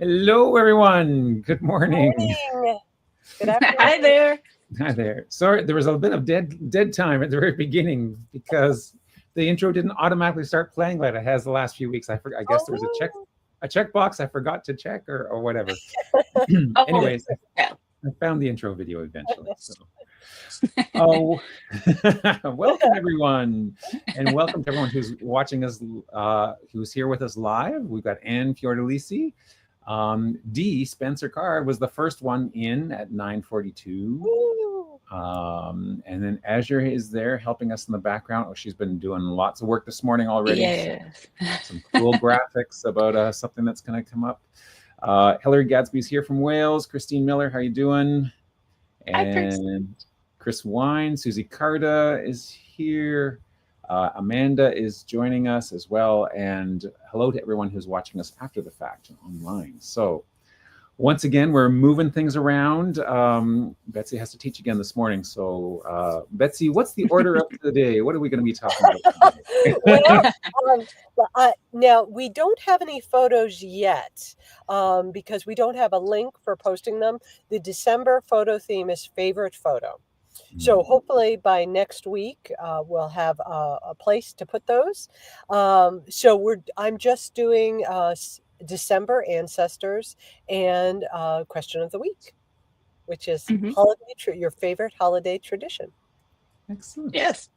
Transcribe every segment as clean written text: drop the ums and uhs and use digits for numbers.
Hello, everyone. Good morning. Morning. Good afternoon. Hi there. Hi there. Sorry, there was a bit of dead time at the very beginning because the intro didn't automatically start playing like it has the last few weeks. I forgot. I guess there was Oh, a checkbox I forgot to check or whatever. Oh, Anyways, yeah. I found the intro video eventually. So, oh, welcome everyone, and welcome to everyone who's watching us, who's here with us live. We've got Anne Fiordalisi. D. Spencer Card was the first one in at 9:42. woo. And then Azure is there helping us in the background. Oh, she's been doing lots of work this morning already. Yes. Some cool graphics about something that's going to come up. Hillary Gadsby's here from Wales. Christine Miller, how you doing? Hi, Chris. And Chris Wine, Susie Carta is here. Amanda is joining us as well. And hello to everyone who's watching us after the fact online. So once again, we're moving things around. Betsy has to teach again this morning. So Betsy, what's the order of the day? What are we going to be talking about today? Now we don't have any photos yet because we don't have a link for posting them. The December photo theme is favorite photo. So hopefully by next week we'll have a place to put those. I'm just doing December ancestors and question of the week, which is Mhm. your favorite holiday tradition. Excellent. Yes.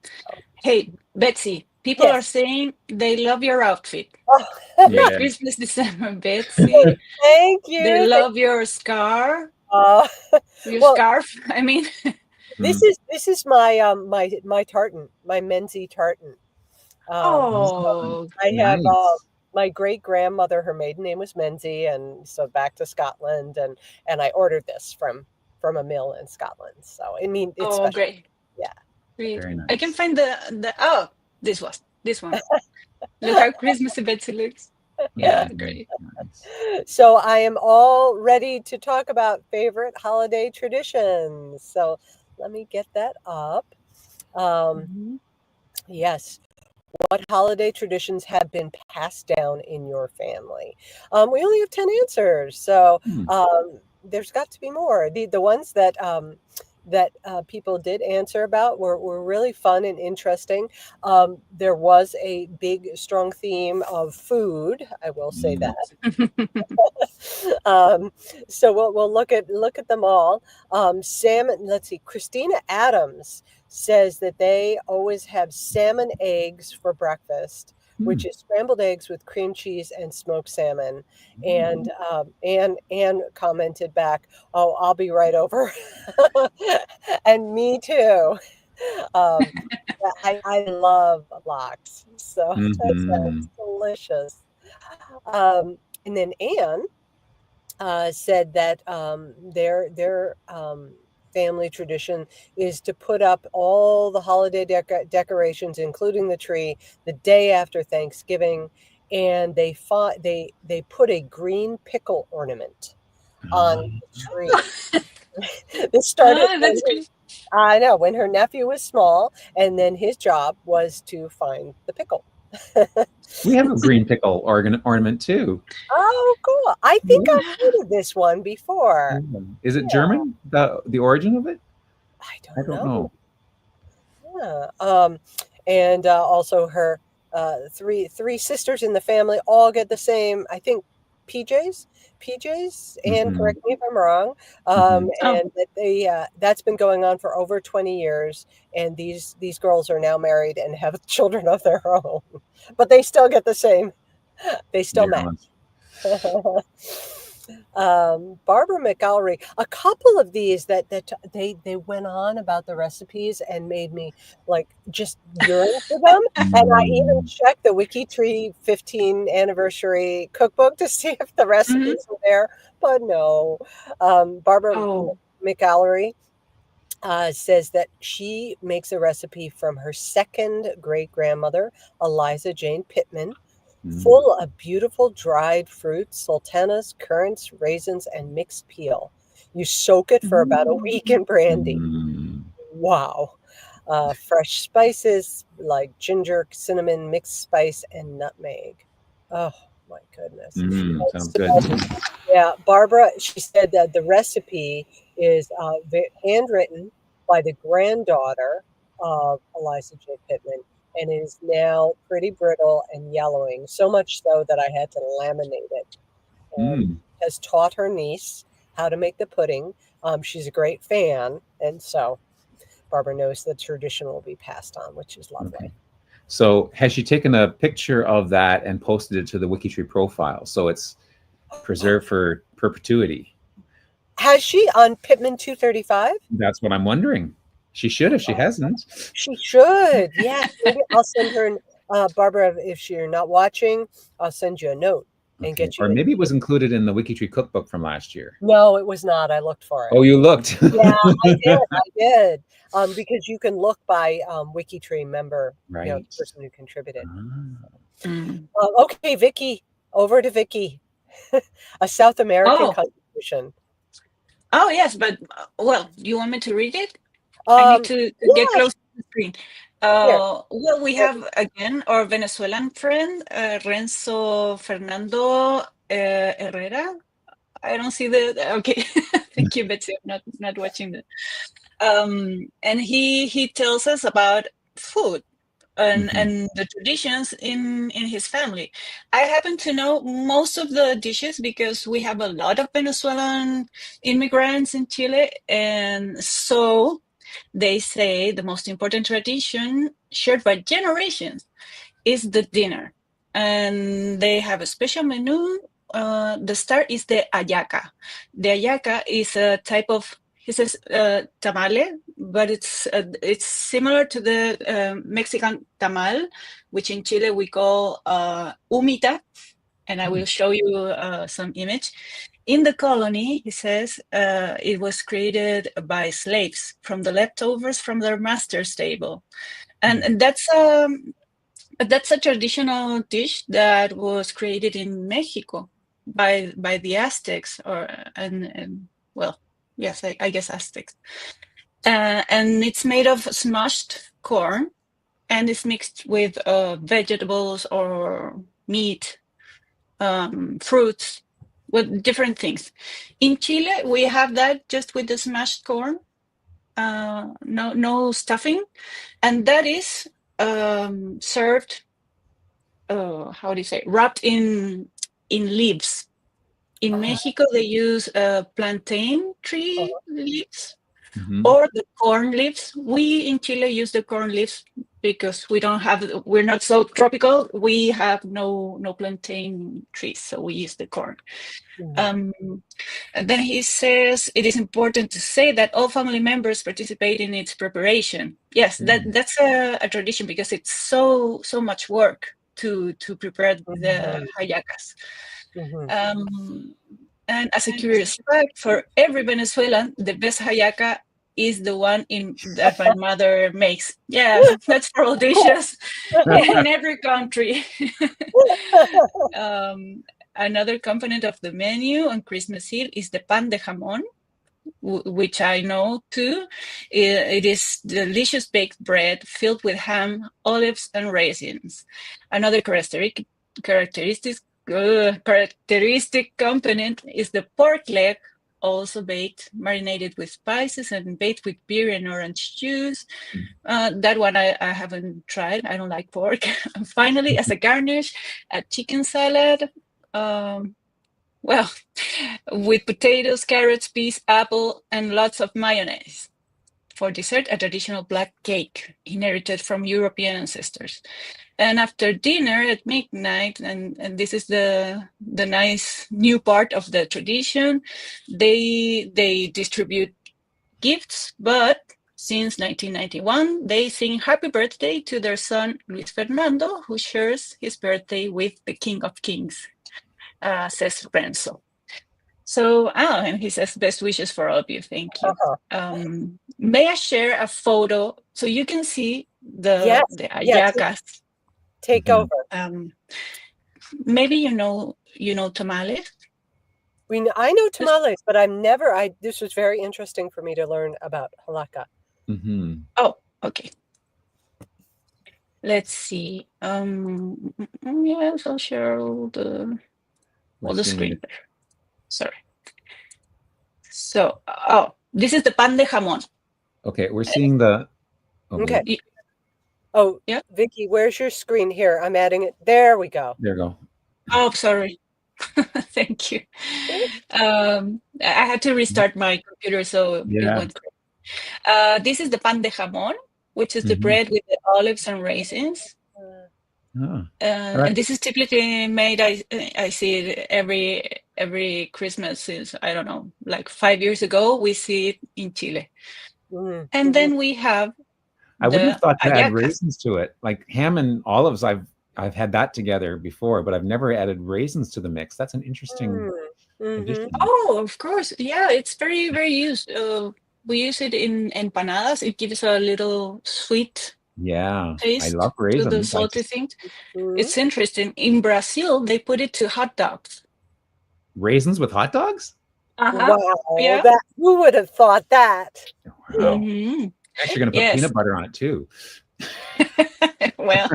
Hey, Betsy, people are Yes. saying they love your outfit. Oh, Merry Yeah. Christmas, December, Betsy. thank They you. love your scar, Uh, your well, scarf. I mean, this is my tartan, my Menzie tartan. So oh, I have Nice. my great grandmother. Her maiden name was Menzie, and so back to Scotland, and I ordered this from a mill in Scotland. So I mean, it's oh, special. great. Yeah. Great. Very I can nice. find oh, this one. Look how Christmassy Betsy looks. Yeah, great. Nice. So I am all ready to talk about favorite holiday traditions. So let me get that up. Um, Mhm. yes. What holiday traditions have been passed down in your family? We only have 10 answers, so Hmm. there's got to be more. The ones that people did answer about were really fun and interesting. There was a big, strong theme of food. I will say Mm. that. um, so we'll look at them all. Salmon. Let's see. Christina Adams says that they always have salmon eggs for breakfast, Hmm. which is scrambled eggs with cream cheese and smoked salmon. Mm. And Anne commented back, "Oh, I'll be right over," and me too. Um, I love lox, so that Hmm. sounds delicious. And then Anne said that their family tradition is to put up all the holiday decorations, including the tree, the day after Thanksgiving, and they put a green pickle ornament on the tree. This started Ah, when that's great. I know when her nephew was small, and then his job was to find the pickle. We have a green pickle ornament too. Oh, cool! I think Yeah. I've heard of this one before. Is it Yeah, German? The origin of it? I I don't don't know. know. Yeah. And also her three sisters in the family all get the same. I think PJs, PJs. And Hmm. correct me if I'm wrong. Hmm. Oh, And that that's been going on for over 20 years. And these girls are now married and have children of their own, but they still get the same. They still Very match. much. Barbara McAllery, a couple of these that they went on about the recipes and made me like just yearn for them. And I even Mm. checked the WikiTree 15 anniversary cookbook to see if the mhm. recipes were there, but no. Barbara Oh, McAllery says that she makes a recipe from her second great grandmother, Eliza Jane Pittman, Mm. full of beautiful dried fruits, sultanas, currants, raisins, and mixed peel. You soak it for about a mm. week in brandy. Mm. Wow. Fresh spices like ginger, cinnamon, mixed spice, and nutmeg. Oh my goodness. Mm. Sounds So, good. Yeah, Barbara, she said that the recipe is handwritten by the granddaughter of Eliza J. Pittman, and it is now pretty brittle and yellowing, so much so that I had to laminate it. And has taught her niece how to make the pudding. She's a great fan, and so Barbara knows the tradition will be passed on, which is lovely. Okay. So has she taken a picture of that and posted it to the WikiTree profile, so it's preserved for perpetuity? Has she on Pittman 235? That's what I'm wondering. She should if she hasn't. She should. Yes. Maybe I'll send her, Barbara, if you're not watching, I'll send you a note and get you. Or maybe it was included in the WikiTree cookbook from last year. No, it was not. I looked for it. Oh, you looked? Yeah, I did. I did. Because you can look by WikiTree member, Right. the person who contributed. Ah. Okay, Vicki. Over to Vicki. A South American contribution. Oh, yes, but, well, do you want me to read it? I need to get close to the screen. Well, we have, again, our Venezuelan friend, Renzo Fernando Herrera. I don't see the, okay. Thank you, Betsy. I'm not watching the. And he tells us about food and the traditions in his family. I happen to know most of the dishes because we have a lot of Venezuelan immigrants in Chile, and so they say the most important tradition shared by generations is the dinner, and they have a special menu. The start is the hallaca. The hallaca is a type of, he says, tamale, but it's similar to the Mexican tamal, which in Chile we call humita, and I will show you some image. In the colony, he says, it was created by slaves from the leftovers from their master's table, and that's a traditional dish that was created in Mexico by the Aztecs, and well, yes, I guess Aztecs. And it's made of smashed corn, and it's mixed with vegetables or meat, fruits, with different things. In Chile, we have that just with the smashed corn, no stuffing, and that is served. How do you say? Wrapped in leaves. In Mexico, they use plantain tree leaves or the corn leaves. We in Chile use the corn leaves because we're not so tropical. We have no plantain trees, so we use the corn. And then he says it is important to say that all family members participate in its preparation. Yes, that's a tradition because it's so much work to prepare the hallacas. And as a curious fact, for every Venezuelan, the best hallaca is the one that my mother makes. Yeah, that's for all dishes in every country. Another component of the menu on Christmas Eve is the pan de jamón, which I know too. It is delicious baked bread filled with ham, olives, and raisins. Another characteristic component is the pork leg, also baked, marinated with spices, and baked with beer and orange juice. That one I haven't tried. I don't like pork. And finally, as a garnish, a chicken salad. Well, with potatoes, carrots, peas, apple, and lots of mayonnaise. For dessert, a traditional black cake inherited from European ancestors. And after dinner at midnight, and this is the nice new part of the tradition, they distribute gifts, but since 1991, they sing happy birthday to their son, Luis Fernando, who shares his birthday with the King of Kings, says Renzo. So, and he says, best wishes for all of you. Thank you. May I share a photo so you can see the hallacas? Take over. Maybe you know tamales? I know tamales, but this was very interesting for me to learn about hallaca. Oh, okay. Let's see. Yes, I'll share all the screen. Sorry. So, this is the pan de jamón. Okay, we're seeing the. Okay. Y- Oh, Yeah. Vicki, where's your screen? Here, I'm adding it. There we go. There you go. Oh, sorry. Thank you. I had to restart my computer, so it Yeah. went this is the pan de jamón, which is the Mhm. bread with the olives and raisins. Oh. And this is typically made, I see it every Christmas since, I don't know, like 5 years ago, we see it in Chile. Mhm. And then we have I wouldn't have thought to add hallacas. raisins to it. Like ham and olives, I've had that together before, but I've never added raisins to the mix. That's an interesting addition. Oh, of course. Yeah, it's very, very used. We use it in empanadas. It gives a little sweet Yeah, I taste love to the raisins. salty things. Mhm. It's interesting. In Brazil, they put it to hot dogs. Raisins with hot dogs? Uh-huh. Wow, Yeah. who would have thought that? Wow. Mhm. Actually going to put Yes. peanut butter on it too. Well,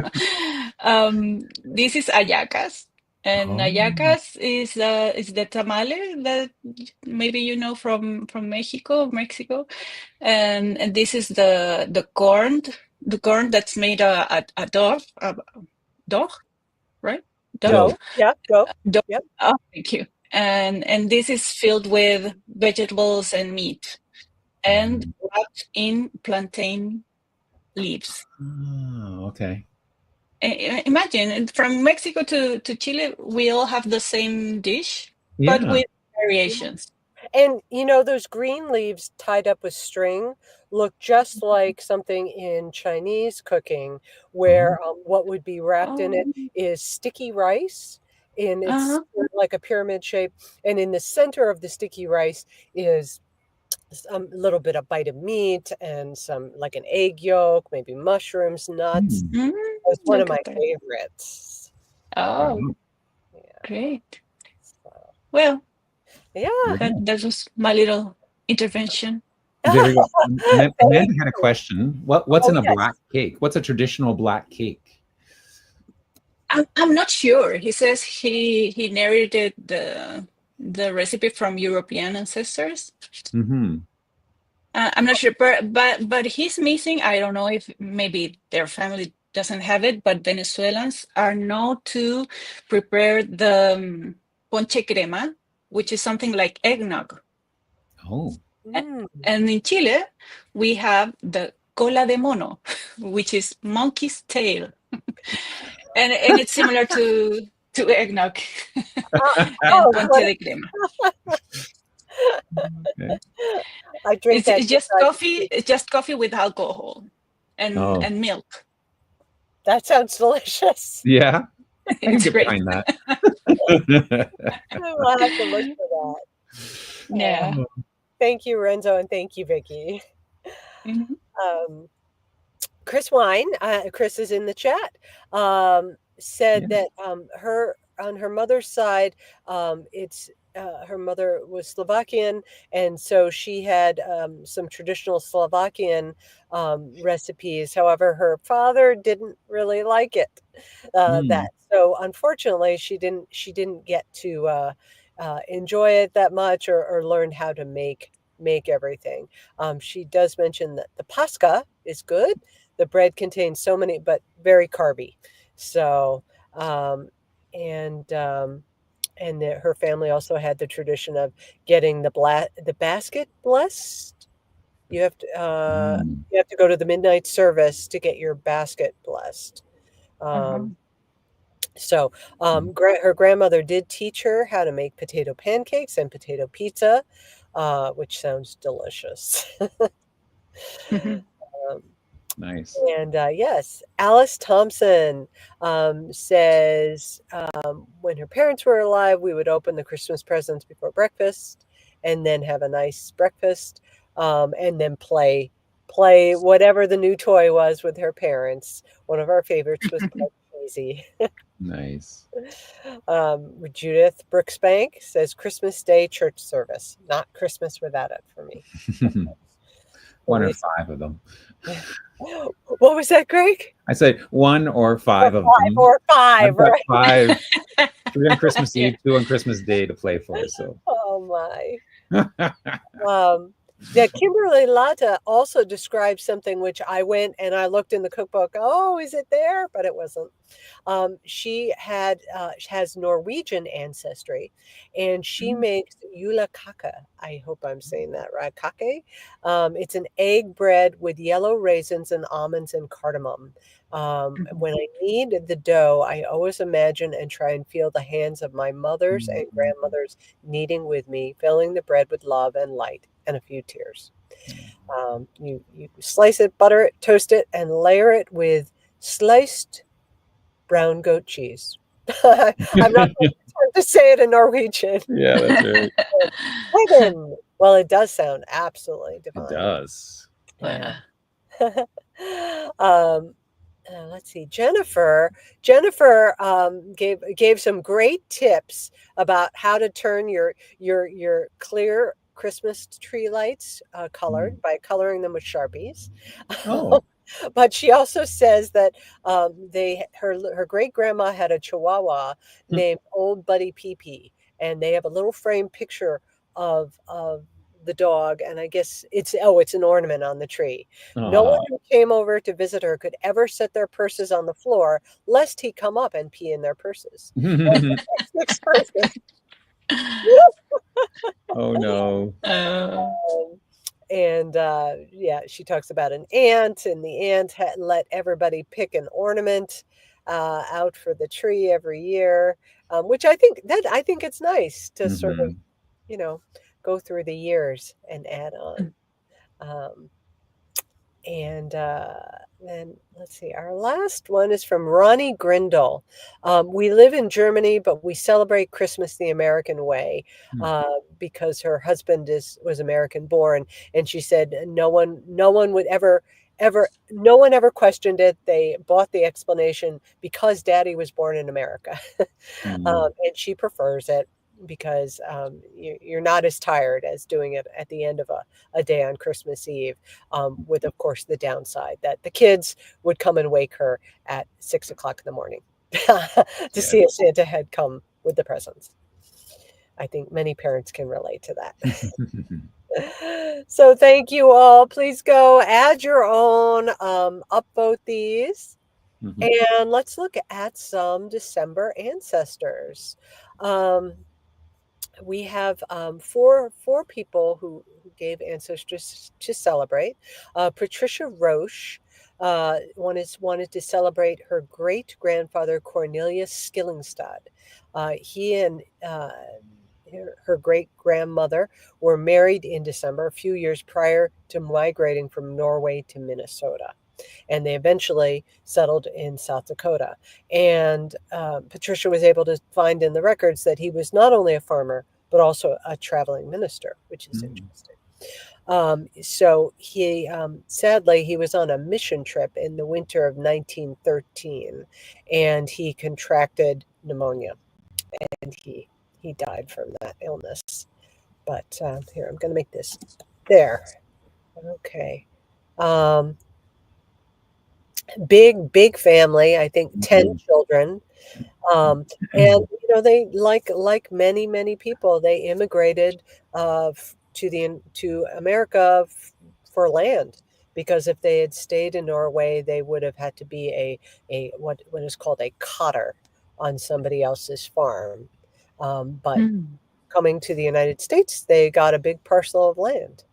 this is hallacas, and Oh. hallacas is the tamale that maybe you know from Mexico, and this is the corn that's made a dough, right? Dough. Yeah, dough. Dough. Yep. Oh, thank you. And this is filled with vegetables and meat, and wrapped in plantain leaves. Oh, okay. Imagine from Mexico to Chile, we all have the same dish, but Yeah. with variations. And you know, those green leaves tied up with string look just like something in Chinese cooking, where what would be wrapped in it is sticky rice, and it's Uh-huh. sort of like a pyramid shape. And in the center of the sticky rice is a little bit of bite of meat and some like an egg yolk, maybe mushrooms, nuts. It's one of Look my at that. favorites. Oh, Yeah. great. So, Well, yeah. that was my little intervention. There we go. Amanda Thank had a question. What's Oh, in a yes. black cake? What's a traditional black cake? I'm not sure. He says he inherited the recipe from European ancestors. Mm-hmm. I'm not sure, but he's missing. I don't know if maybe their family doesn't have it, but Venezuelans are known to prepare the ponche crema, which is something like eggnog. Oh. And in Chile, we have the cola de mono, which is monkey's tail, and it's similar to eggnog and ponche de crema. Okay. I drink that. It's just coffee. It's just coffee with alcohol and milk. That sounds delicious. Yeah. I can It's get great. behind that. I'll have to look for that. Yeah. Thank you, Renzo, and thank you, Vicki. Chris Wine, Chris is in the chat, said that on her mother's side, it's her mother was Slovakian, and so she had some traditional Slovakian recipes. However, her father didn't really like it. That so unfortunately she didn't get to enjoy it that much or learn how to make everything. She does mention that the pasca is good. The bread contains so many, but very carby. So, and her family also had the tradition of getting the basket blessed. You have to go to the midnight service to get your basket blessed. So, her grandmother did teach her how to make potato pancakes and potato pizza, which sounds delicious. Nice. And yes, Alice Thompson says when her parents were alive, we would open the Christmas presents before breakfast and then have a nice breakfast and then play whatever the new toy was with her parents. One of our favorites was Easy. Nice. Judith Brooksbank says Christmas Day church service, not Christmas without it for me. 1 or 5 of them. What was that, Greg? I say 1 or 5 of them. 5 or 5, I've got right? 5. 3 on Christmas Eve, 2 on Christmas Day to play for. So. my. Yeah, Kimberly Latta also described something which I went and I looked in the cookbook. Oh, is it there? But it wasn't. She has Norwegian ancestry, and she makes julekake. I hope I'm saying that right. Kake. It's an egg bread with yellow raisins and almonds and cardamom. When I knead the dough, I always imagine and try and feel the hands of my mothers and grandmothers kneading with me, filling the bread with love and light and a few tears. You slice it, butter it, toast it, and layer it with sliced brown goat cheese. I'm not going to say it in Norwegian. Yeah, that's right. Heaven. Well, it does sound absolutely divine. It does. Yeah. Let's see. Jennifer gave some great tips about how to turn your clear Christmas tree lights colored by coloring them with Sharpies. Oh. But she also says that her great grandma had a Chihuahua named Old Buddy Pee Pee, and they have a little frame picture of the dog, and I guess it's an ornament on the tree. No one who came over to visit her could ever set their purses on the floor, lest he come up and pee in their purses. Oh no. And yeah, she talks about an ant, and the ant let everybody pick an ornament out for the tree every year, which I think it's nice to sort of, go through the years and add on. And then let's see, our last one is from Ronnie Grindle. We live in Germany, but we celebrate Christmas the American way because her husband was American born. And she said no one would ever questioned it. They bought the explanation because Daddy was born in America. And she prefers it because you're not as tired as doing it at the end of a day on Christmas Eve, with, of course, the downside that the kids would come and wake her at 6 o'clock in the morning to see a Santa head come with the presents. I think many parents can relate to that. So thank you all. Please go add your own, upvote these. And let's look at some December ancestors. We have four people who gave ancestors to celebrate. Patricia Roche wanted to celebrate her great grandfather Cornelius Skillingstad. He and her great grandmother were married in December, a few years prior to migrating from Norway to Minnesota. And they eventually settled in South Dakota. And Patricia was able to find in the records that he was not only a farmer, but also a traveling minister, which is interesting. So he, sadly, he was on a mission trip in the winter of 1913, and he contracted pneumonia, and he died from that illness. But here, I'm going to make this there. Okay. Big family, I think 10 children. And they like many people, they immigrated to America for land, because if they had stayed in Norway, they would have had to be a what is called a cotter on somebody else's farm. But coming to the United States, they got a big parcel of land.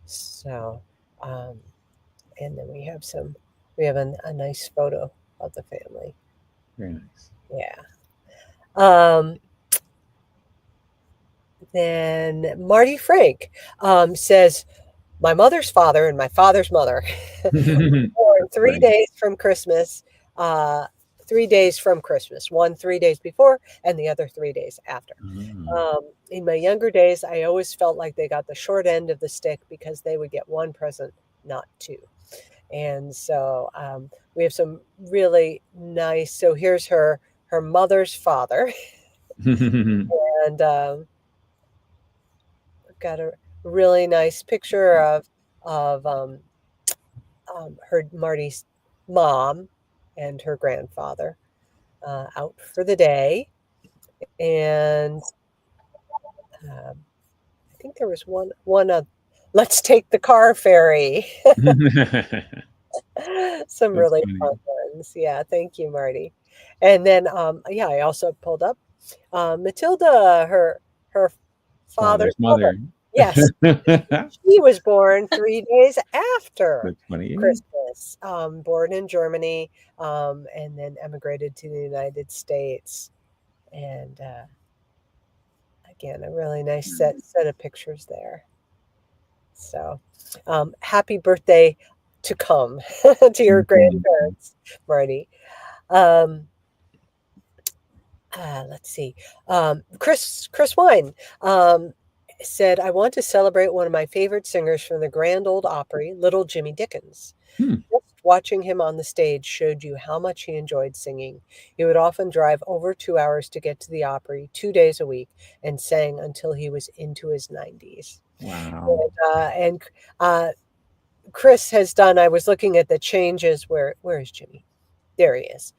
So, and then we have a nice photo of the family. Very nice. Yeah. Then Marty Frank says, my mother's father and my father's mother were born 3 days from Christmas. 3 days from Christmas, one 3 days before and the other 3 days after. In my younger days, I always felt like they got the short end of the stick because they would get one present, not two. And so we have some really nice, so here's her mother's father. And I've got a really nice picture of her Marty's mom and her grandfather out for the day. And think there was one let's take the car ferry. Some That's really funny. fun ones. Yeah, thank you, Marty. And then yeah, I also pulled up Matilda, her father's mother. mother. Yes, she was born 3 days after That's funny. Christmas. Born in Germany, and then emigrated to the United States. And again, a really nice set of pictures there. So, happy birthday to come to your grandparents, Marty. Let's see. Chris Wine said, I want to celebrate one of my favorite singers from the Grand Old Opry, Little Jimmy Dickens. Just watching him on the stage showed you how much he enjoyed singing. He would often drive over 2 hours to get to the Opry 2 days a week and sang until he was into his 90s. Wow. And Chris has done, I was looking at the changes. Where is Jimmy? There he is.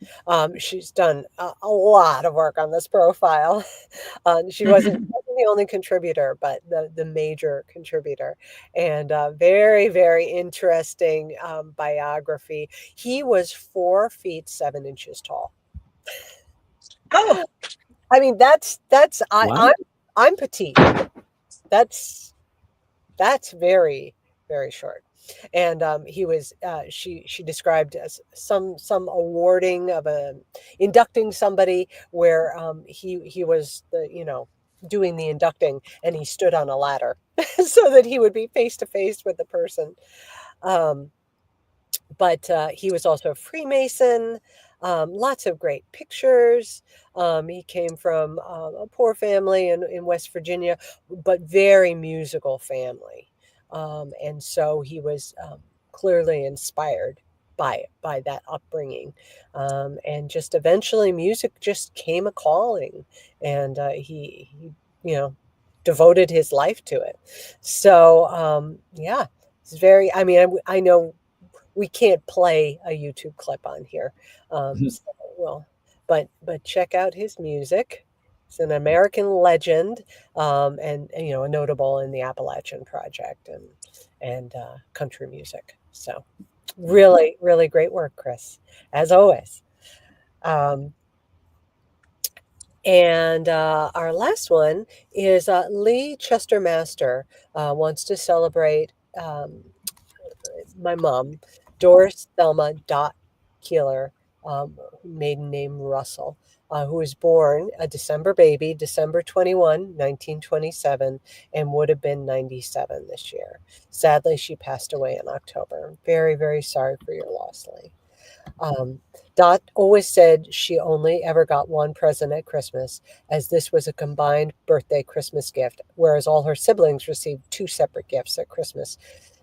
She's done a lot of work on this profile. She wasn't the only contributor, but the major contributor. And very, very interesting biography. He was 4 feet 7 inches tall. Oh, I mean, I'm petite. That's very, very short. And he was she described as some awarding of inducting somebody where he was doing the inducting, and he stood on a ladder so that he would be face to face with the person. But he was also a Freemason. Lots of great pictures. He came from a poor family in West Virginia, but very musical family. And so he was clearly inspired by that upbringing. And just eventually music just came a calling, and he devoted his life to it. So yeah, it's very, I mean, I know we can't play a YouTube clip on here. But check out his music. He's an American legend, and a notable in the Appalachian Project and country music. So really, really great work, Chris, as always. And our last one is Lee Chester Master wants to celebrate my mom, Doris Thelma Dot Keeler, maiden name Russell, who was born a December baby, December 21, 1927, and would have been 97 this year. Sadly, she passed away in October. I'm very, very sorry for your loss, Lee. Dot always said she only ever got one present at Christmas, as this was a combined birthday Christmas gift, whereas all her siblings received 2 separate gifts at Christmas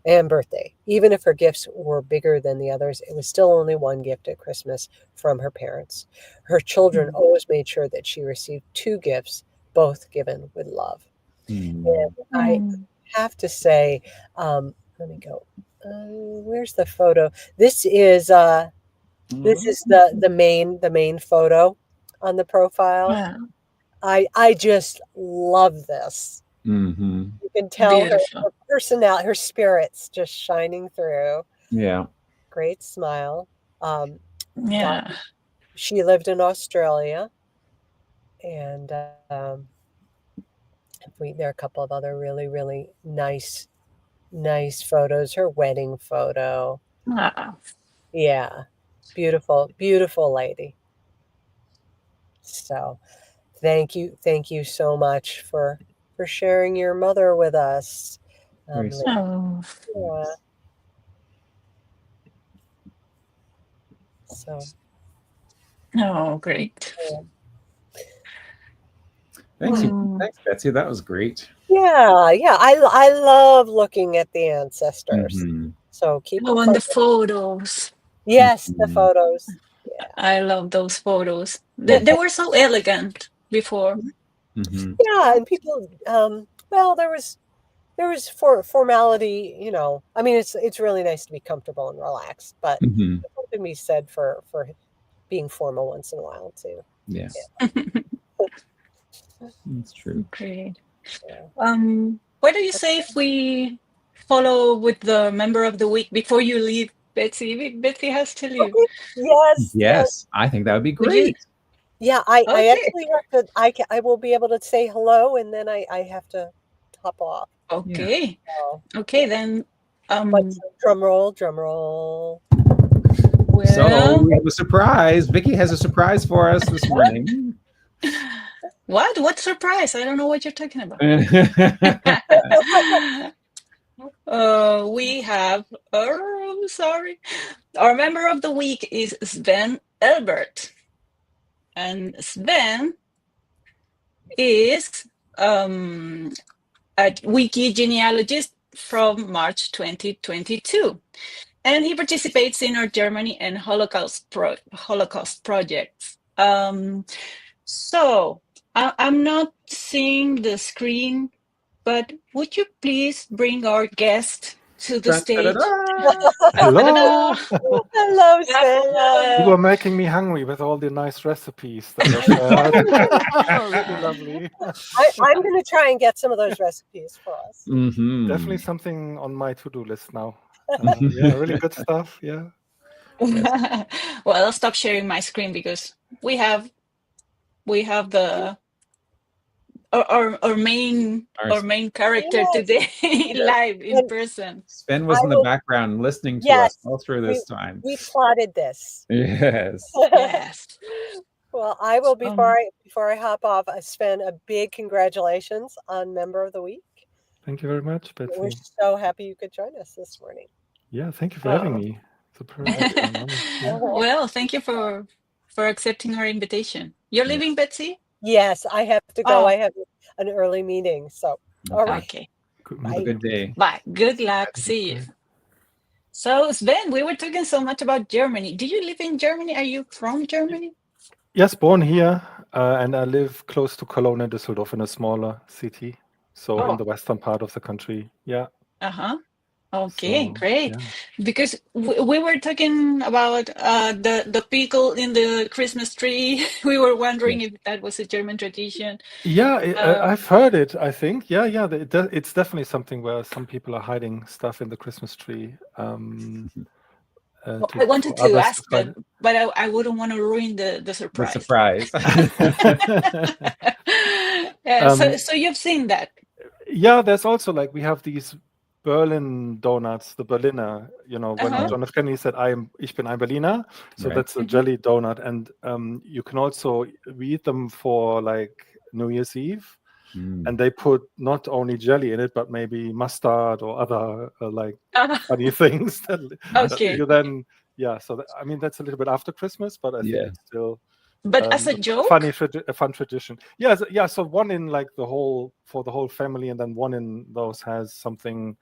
and birthday. Even if her gifts were bigger than the others, it was still only one gift at Christmas from her parents. Her children always made sure that she received 2 gifts, both given with love. And I have to say, let me go. Where's the photo? This is the main photo on the profile. wow. I just love this. Mm-hmm. You can tell her Beautiful. personality, her spirit's just shining through. Yeah. Great smile. Yeah. She lived in Australia, and there are a couple of other really, really nice photos. Her wedding photo. Wow. Yeah, beautiful, beautiful lady. So thank you so much for sharing your mother with us. Very Lee. sweet. Oh, Yeah. So oh, great. yeah. Thanks, Mm. thanks, Betsy. That was great. Yeah, I love looking at the ancestors. Mm-hmm. So keep Oh, it and the posted. Photos. Yes, the Mhm. photos. Yeah. I love those photos. They were so elegant before. Mm-hmm. Yeah, and people well, there was formality, I mean, it's really nice to be comfortable and relaxed, but Mm-hmm. there's something to be said for being formal once in a while too. Yes, that's true. Great. Yeah. What do you say if we follow with the member of the week before you leave, Betsy? Betsy has to leave. Yes. I think that would be Would you? great. Yeah, I Okay. actually have to. I will be able to say hello, and then I have to hop off. Okay. So, Okay, then. but drum roll. Well, So we have a surprise. Vicki has a surprise for us this morning. what? What surprise? I don't know what you're talking about. We have. Oh, I'm sorry. Our member of the week is Sven Elbert, and Sven is a wiki genealogist from March 2022. And he participates in our Germany and Holocaust projects. So I'm not seeing the screen, but would you please bring our guest to the stage? Hello. Hello, Sven. You were making me hungry with all the nice recipes that were shared. Really lovely. I'm going to try and get some of those recipes for us. Mm-hmm. Definitely something on my to-do list now. Yeah, really good stuff. Yeah. Well, I'll stop sharing my screen because we have the our main character today live in person. Sven was in the background listening to us all through this time. We plotted this. Yes. Yes. Well, I will before I hop off, Sven, a big congratulations on Member of the Week. Thank you very much, Betsy. We're so happy you could join us this morning. Yeah, thank you for having me. Yeah. Well, thank you for accepting our invitation. You're leaving, Betsy? Yes, I have to go. I have an early meeting. So, all right. Okay. Have a good day. Bye. Good luck. See you. So, Sven, we were talking so much about Germany. Do you live in Germany? Are you from Germany? Yes, born here, and I live close to Cologne and Düsseldorf in a smaller city. So in the western part of the country. Yeah. Okay, great. Because we were talking about the pickle in the Christmas tree. We were wondering if that was a German tradition. Yeah, I've heard it, I think. Yeah, it's definitely something where some people are hiding stuff in the Christmas tree. I wanted to ask, but I wouldn't want to ruin the surprise. The surprise. So you've seen that? Yeah, there's also we have these Berlin donuts, the Berliner, when John F. Kennedy said, ich bin ein Berliner. So that's a jelly donut. And you can also eat them for New Year's Eve. And they put not only jelly in it, but maybe mustard or other funny things. That you then, so that's a little bit after Christmas, but I think it's still. But as a joke, a fun tradition. Yeah. So one in for the whole family, and then one in those has something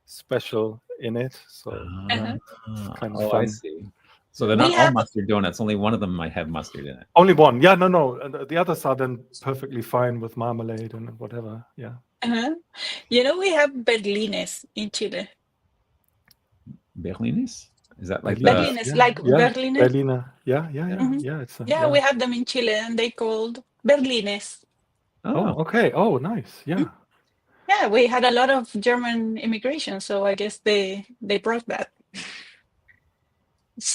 special in it. So it's kind of fun. I see. So they're not all mustard donuts. Only one of them might have mustard in it. Only one. Yeah. No. The others are then perfectly fine with marmalade and whatever. Yeah. We have berlines in Chile. Berlines? Is that like Berlines, Berliner? Berliner. Yeah. We have them in Chile, and they called berlines. Oh, okay. Oh, nice. Yeah. Yeah, we had a lot of German immigration, so I guess they brought that.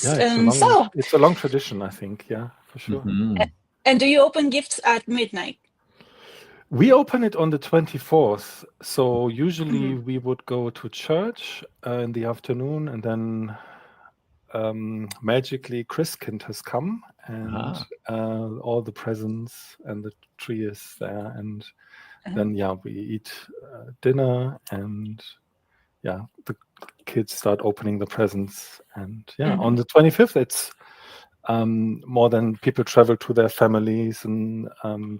Yeah, it's a long tradition, I think. Yeah, for sure. Mm-hmm. And do you open gifts at midnight? We open it on the 24th. So usually we would go to church in the afternoon, and then magically Christkind has come, and all the presents and the tree is there, and then we eat dinner, and the kids start opening the presents, and on the 25th it's more than people travel to their families and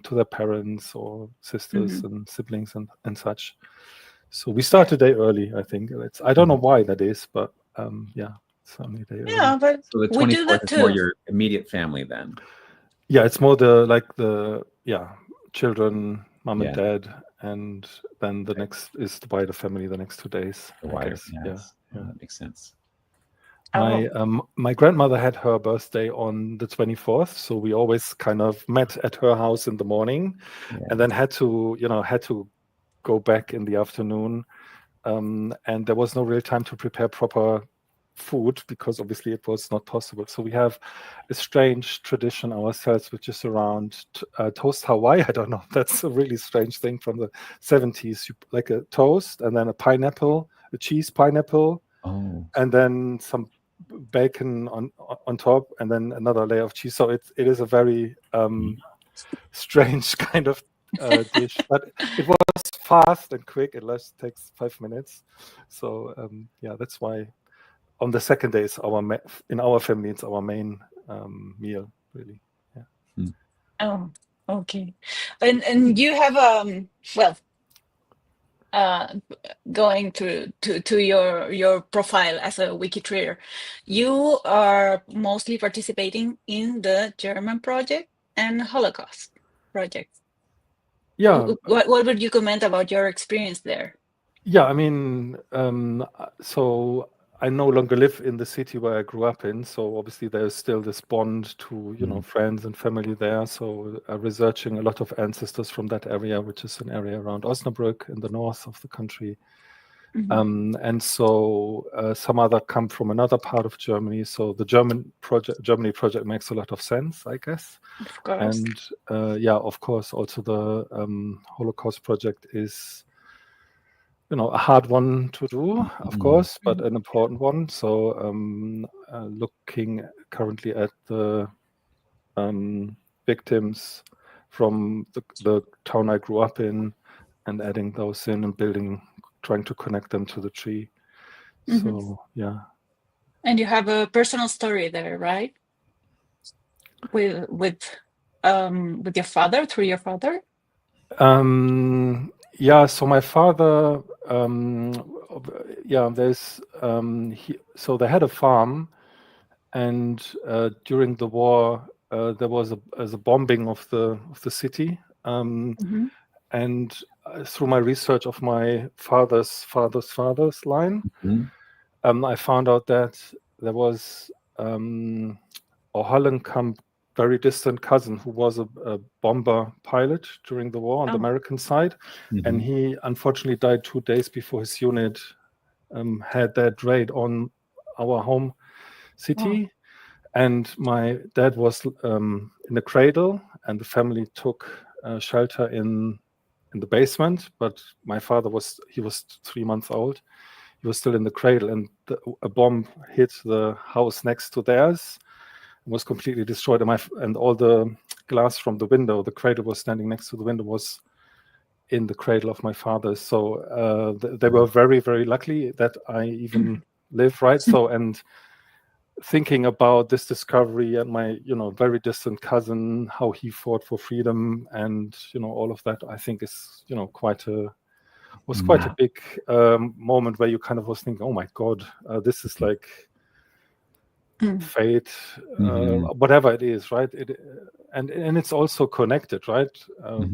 to their parents or sisters and siblings and such. So we start a day early, I think. I don't know why that is, but it's only a day early. Yeah, but so the 24th is more your immediate family then. Yeah, it's more the children, mom and dad, and then the next is the wider family the next 2 days. The wider, yes. Yeah, that makes sense. My grandmother had her birthday on the 24th, so we always kind of met at her house in the morning, and then had to go back in the afternoon, and there was no real time to prepare proper food because obviously it was not possible. So we have a strange tradition ourselves, which is around toast Hawaii. I don't know. That's a really strange thing from the 70s. You like a toast and then a pineapple, a cheese pineapple, and then some bacon on top, and then another layer of cheese. So it is a very strange kind of dish, but it was fast and quick. It takes 5 minutes. So yeah, that's why on the second day is in our family it's our main meal, really. Yeah. Oh, okay. And you have going to your profile as a WikiTreeer, you are mostly participating in the German project and Holocaust project. Yeah. What would you comment about your experience there? Yeah, I mean, so I no longer live in the city where I grew up in, so obviously there's still this bond to, you know, friends and family there. So researching a lot of ancestors from that area, which is an area around Osnabrück in the north of the country. And so some other come from another part of Germany. So the Germany project makes a lot of sense, I guess. Of course. And yeah, of course, also the Holocaust project is, you know, a hard one to do, of course, but an important one. So looking currently at the victims from the town I grew up in and adding those in and trying to connect them to the tree. So yeah. And you have a personal story there, right? With your father, through your father? Yeah, so my father, yeah, there's so they had a farm, and during the war there was a bombing of the city, and through my research of my father's line, I found out that there was a Hollenkamp, very distant cousin, who was a bomber pilot during the war on the American side, and he unfortunately died 2 days before his unit had that raid on our home city. And my dad was in a cradle, and the family took shelter in the basement. But my father was 3 months old. He was still in the cradle, and a bomb hit the house next to theirs, was completely destroyed, and all the glass from the window, the cradle was standing next to the window, was in the cradle of my father. So they were very, very lucky that I even live, right? So, and thinking about this discovery and my, you know, very distant cousin, how he fought for freedom, and, you know, all of that, I think is, you know, quite a big moment where you kind of was thinking, oh my God, this is like fate, whatever it is, right? And it's also connected, right?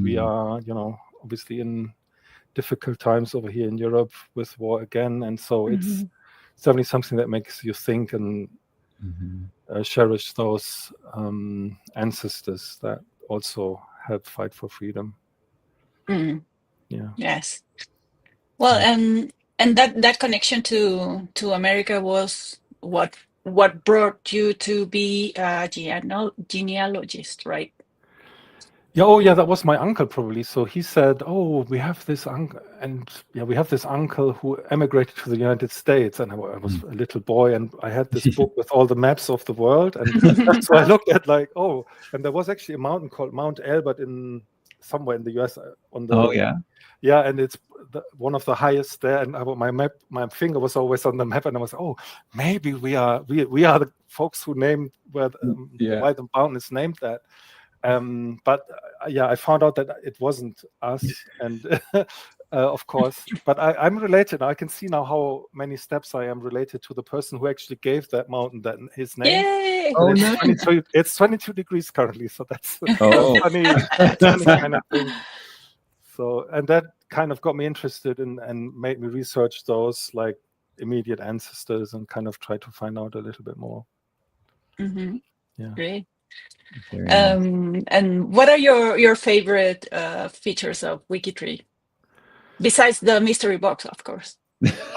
We are, you know, obviously in difficult times over here in Europe with war again, and so it's certainly something that makes you think and cherish those ancestors that also help fight for freedom. Yeah. Yes. Well, and that connection to America was what brought you to be a genealogist, right? Yeah, oh yeah, that was my uncle probably. So he said, "Oh, we have this uncle, and yeah, we have this uncle who emigrated to the United States." And I was a little boy, and I had this book with all the maps of the world, and so I looked at like, oh, and there was actually a mountain called Mount Elbert somewhere in the U.S. on the yeah, and it's one of the highest there. And my finger was always on the map, and I was, oh, maybe we are the folks who named why the mountain is named that. But yeah, I found out that it wasn't us, and of course, but I'm related. I can see now how many steps I am related to the person who actually gave that mountain his name. Yay! Oh, it's 22 degrees currently, so that's funny kind of thing. So, and that kind of got me interested and made me research those like immediate ancestors and kind of try to find out a little bit more. Yeah. Great. And what are your favorite features of WikiTree? Besides the mystery box, of course.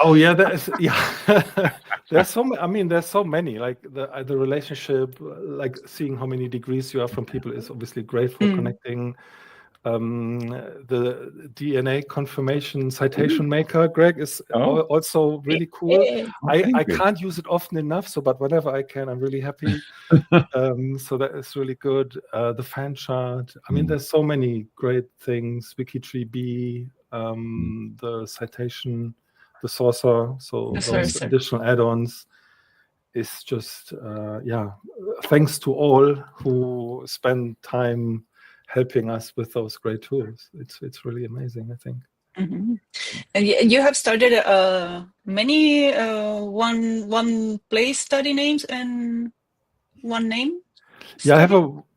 Oh yeah, there's so many. I mean, there's so many. Like the relationship, like seeing how many degrees you are from people is obviously great for connecting. The DNA confirmation citation maker, Greg, is also really cool. I can't use it often enough, but whenever I can, I'm really happy. So that is really good. The fan chart. I mean, there's so many great things. WikiTree B, the citation, the saucer. So those additional add-ons is just thanks to all who spend time helping us with those great tools. It's really amazing, I think. And you have started many one place study names and one name study? Yeah,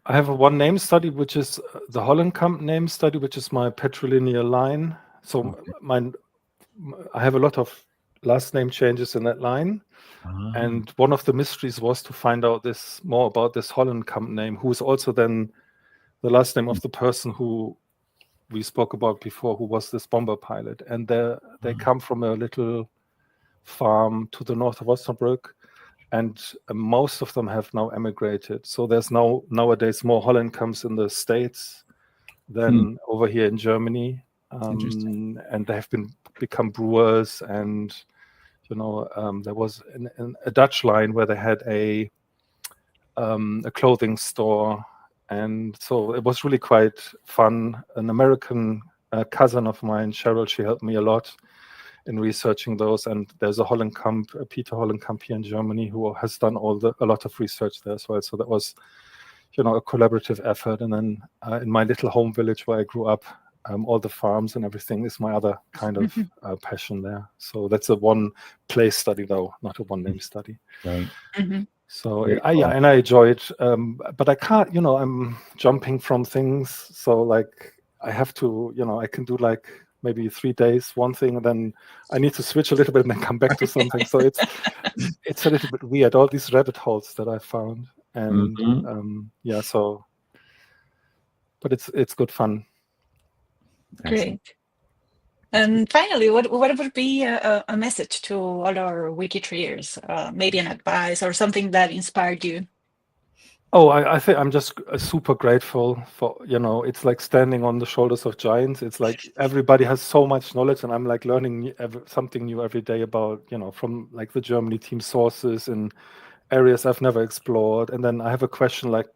I have a one name study, which is the Hollenkamp name study, which is my patrilineal line. So I have a lot of last name changes in that line. And one of the mysteries was to find out more about this Hollenkamp name, who is also then the last name of the person who we spoke about before, who was this bomber pilot. And they come from a little farm to the north of Osnabrück, and most of them have now emigrated. So there's nowadays more Hollenkamps in the States than over here in Germany. And they have become brewers, and there was a Dutch line where they had a clothing store. And so it was really quite fun. An American cousin of mine, Cheryl, she helped me a lot in researching those. And there's a Hollenkamp, Peter Hollenkamp here in Germany, who has done a lot of research there as well. So that was, a collaborative effort. And then in my little home village where I grew up, all the farms and everything is my other kind of passion there. So that's a one place study, though, not a one name study. Right. So I enjoy it, but I can't, I'm jumping from things. So like I have to, I can do like maybe 3 days, one thing, and then I need to switch a little bit and then come back to something. So it's a little bit weird, all these rabbit holes that I found. And but it's good fun. Great. And finally, what would be a message to all our WikiTreeers? Maybe an advice or something that inspired you? Oh, I think I'm just super grateful for, it's like standing on the shoulders of giants. It's like everybody has so much knowledge, and I'm like learning something new every day about, from like the Germany team sources in areas I've never explored. And then I have a question like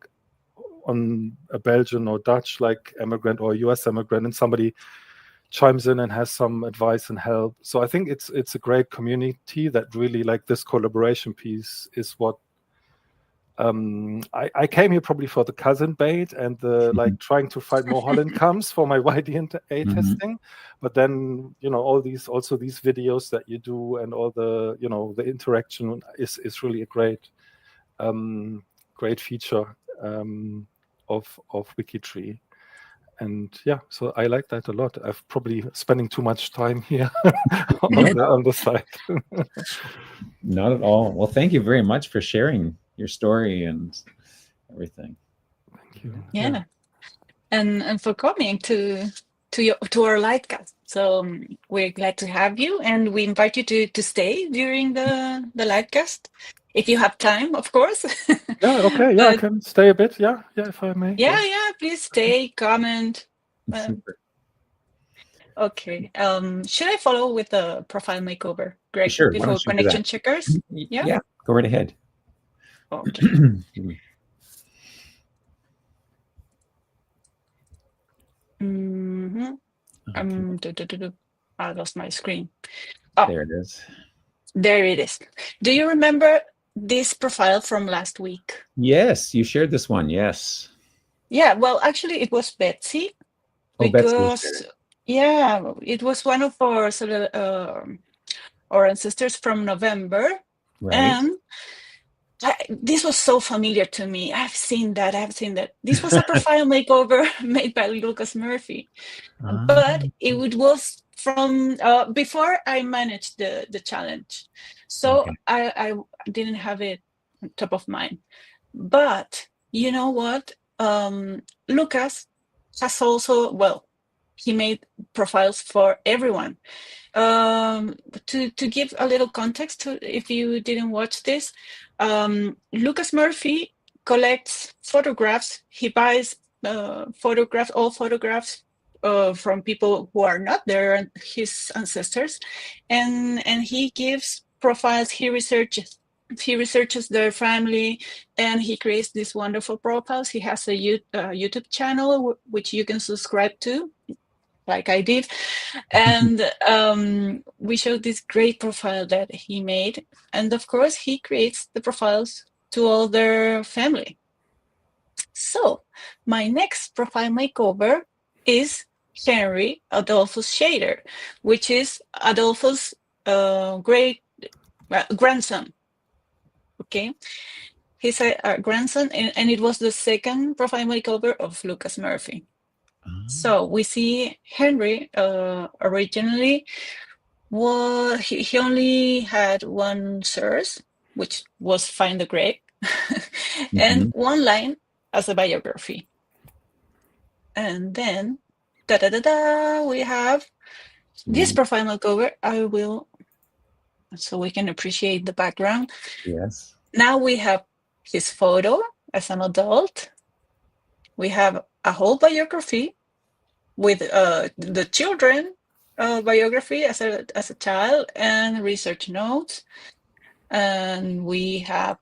on a Belgian or Dutch, like immigrant or US immigrant, and somebody chimes in and has some advice and help. So I think it's a great community that really, like, this collaboration piece is what I came here probably for the cousin bait and the like trying to find more Hollenkamps for my YDNA testing. But then, all these videos that you do and all the, the interaction is really a great feature of WikiTree. And so I like that a lot. I've probably spending too much time here on the site. Not at all. Well, thank you very much for sharing your story and everything. Thank you. Yeah. And for coming to our LiveCast. So we're glad to have you, and we invite you to stay during the LiveCast if you have time, of course. Okay. I can stay a bit. Yeah, if I may. Yeah. Please stay, comment. Super. Okay. Should I follow with the profile makeover, Greg? Sure. Before connection checkers? Yeah. Go right ahead. Okay. I lost my screen. Oh, there it is. There it is. Do you remember this profile from last week? Yes, you shared this one. Yes. Yeah. Well, actually, it was Betsy. Because it was one of our ancestors from November, right. And this was so familiar to me. I've seen that. This was a profile makeover made by Lucas Murphy, but it was from before I managed the challenge, so I didn't have it on top of mind. But you know what? Lucas has also, he made profiles for everyone. To give a little context to if you didn't watch this, Lucas Murphy collects photographs. He buys all photographs from people who are not his ancestors, and he gives profiles. He researches their family, and he creates these wonderful profiles. He has a YouTube channel which you can subscribe to, like I did, and we showed this great profile that he made, and of course he creates the profiles to all their family. So my next profile makeover is Henry Adolphus Shader, which is Adolphus' great grandson. Okay, he's a grandson, and it was the second profile makeover of Lucas Murphy. So we see Henry originally he only had one source, which was Find the Grave, and one line as a biography. And then we have this profile makeover. I will, so we can appreciate the background. Yes. Now we have his photo as an adult. We have a whole biography with the children biography as a child and research notes, and we have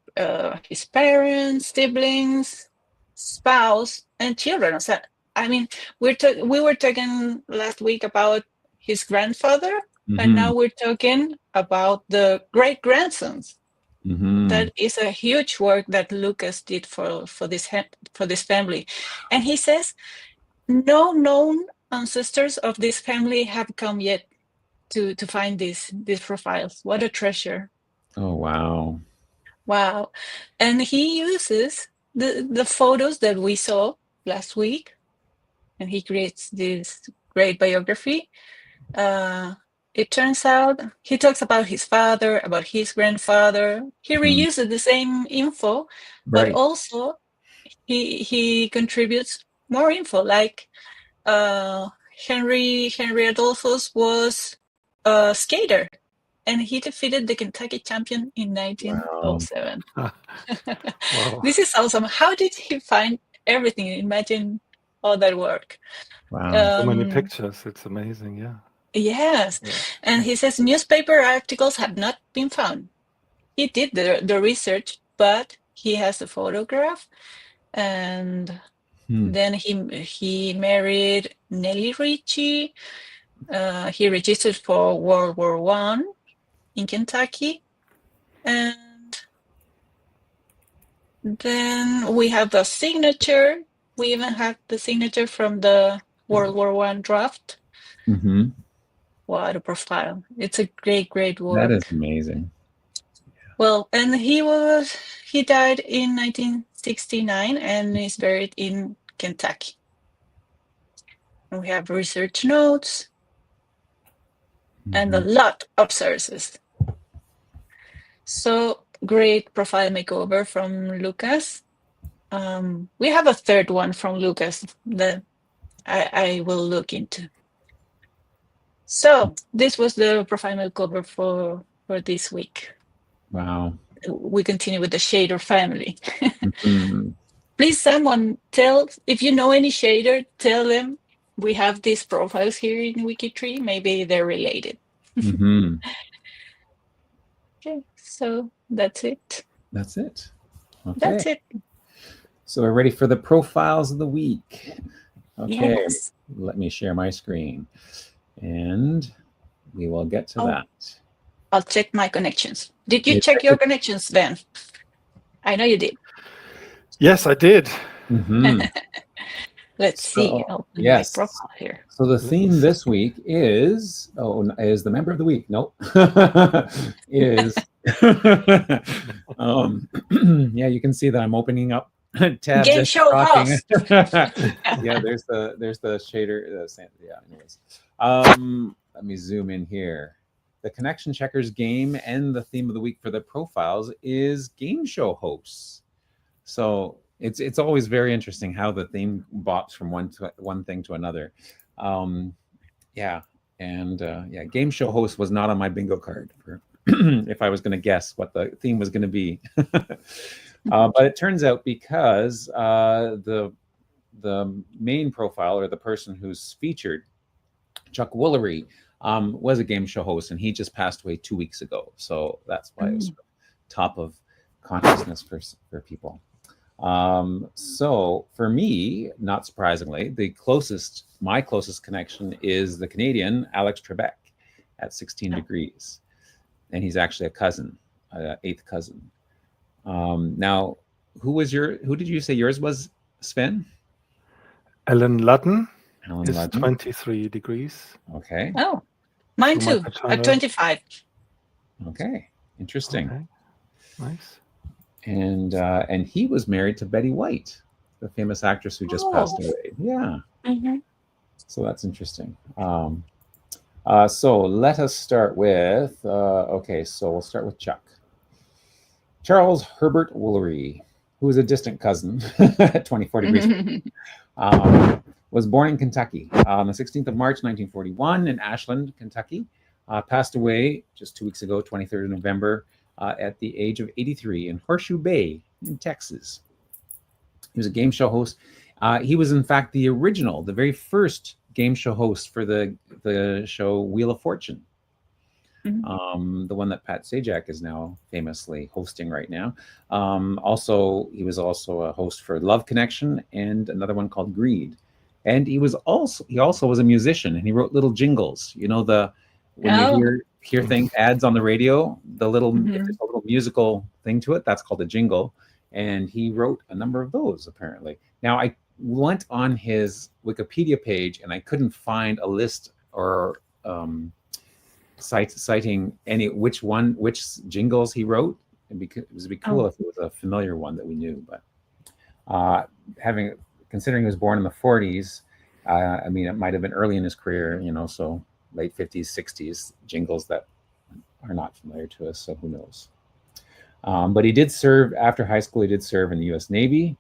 his parents, siblings, spouse, and children. So, I mean, we were talking last week about his grandfather, and now we're talking about the great grandsons. That is a huge work that Lucas did for this family, and he says no known ancestors of this family have come yet to find these profiles. What a treasure. Oh, wow. Wow. And he uses the photos that we saw last week, and he creates this great biography. It turns out he talks about his father, about his grandfather. He reuses the same info, but also he contributes more info, like Henry Adolphus was a skater, and he defeated the Kentucky champion in 1907. Wow. This is awesome. How did he find everything? Imagine all that work. Wow. So many pictures. It's amazing. Yeah. Yes. Yeah. And he says newspaper articles have not been found. He did the research, but he has a photograph, and then he married Nellie Ritchie. He registered for World War I in Kentucky, and then we have the signature. We even have the signature from the World War I draft. What a profile. It's a great work. That is amazing. Well, and he died in 1969 and is buried in Kentucky. And we have research notes and a lot of sources. So great profile makeover from Lucas. We have a third one from Lucas that I will look into. So this was the profile makeover for this week. Wow. We continue with the shader family. Please, someone if you know any shader, tell them we have these profiles here in WikiTree. Maybe they're related. Okay, so that's it. That's it. Okay. That's it. So we're ready for the profiles of the week. Okay. Yes. Let me share my screen, and we will get to that. I'll check my connections. Did you check your connections, Ben? I know you did. Yes, I did. Let's see. Yes. My profile here. So the theme this week is the member of the week. Nope. is yeah, you can see that I'm opening up tabs. Game show house. Yeah, there's the shader. Yeah. Anyways, let me zoom in here. The Connection Checkers game and the theme of the week for the profiles is game show hosts. So it's always very interesting how the theme bops from one thing to another. Yeah, and yeah, game show host was not on my bingo card for if I was going to guess what the theme was going to be. But it turns out because the main profile, or the person who's featured, Chuck Woolery, was a game show host, and he just passed away 2 weeks ago. So that's why it was top of consciousness for people. So for me, not surprisingly, my closest connection is the Canadian Alex Trebek at 16 Degrees. And he's actually a cousin, 8th cousin. Now, who did you say yours was, Sven? Alan Ludden Alan is Ludden. 23 degrees. Okay. Oh, mine too, at 25. Okay, interesting. Okay. Nice. And he was married to Betty White, the famous actress who just passed away. Yeah. So that's interesting. So let us start with, okay, so we'll start with Chuck. Charles Herbert Woolery, who is a distant cousin at 24 degrees, was born in Kentucky on the 16th of March, 1941 in Ashland, Kentucky. Passed away just 2 weeks ago, 23rd of November, at the age of 83 in Horseshoe Bay in Texas. He was a game show host. He was, in fact, the very first game show host for the show Wheel of Fortune. The one that Pat Sajak is now famously hosting right now. He was also a host for Love Connection and another one called Greed. And he also was a musician, and he wrote little jingles. You know, when you hear ads on the radio, if there's a little musical thing to it, that's called a jingle. And he wrote a number of those, apparently. Now, I went on his Wikipedia page and I couldn't find a list or citing which jingles he wrote. It would be cool if it was a familiar one that we knew. But considering he was born in the 40s, I mean, it might have been early in his career, so late 50s, 60s, jingles that are not familiar to us, so who knows. But he did serve, after high school, he did serve in the U.S. Navy.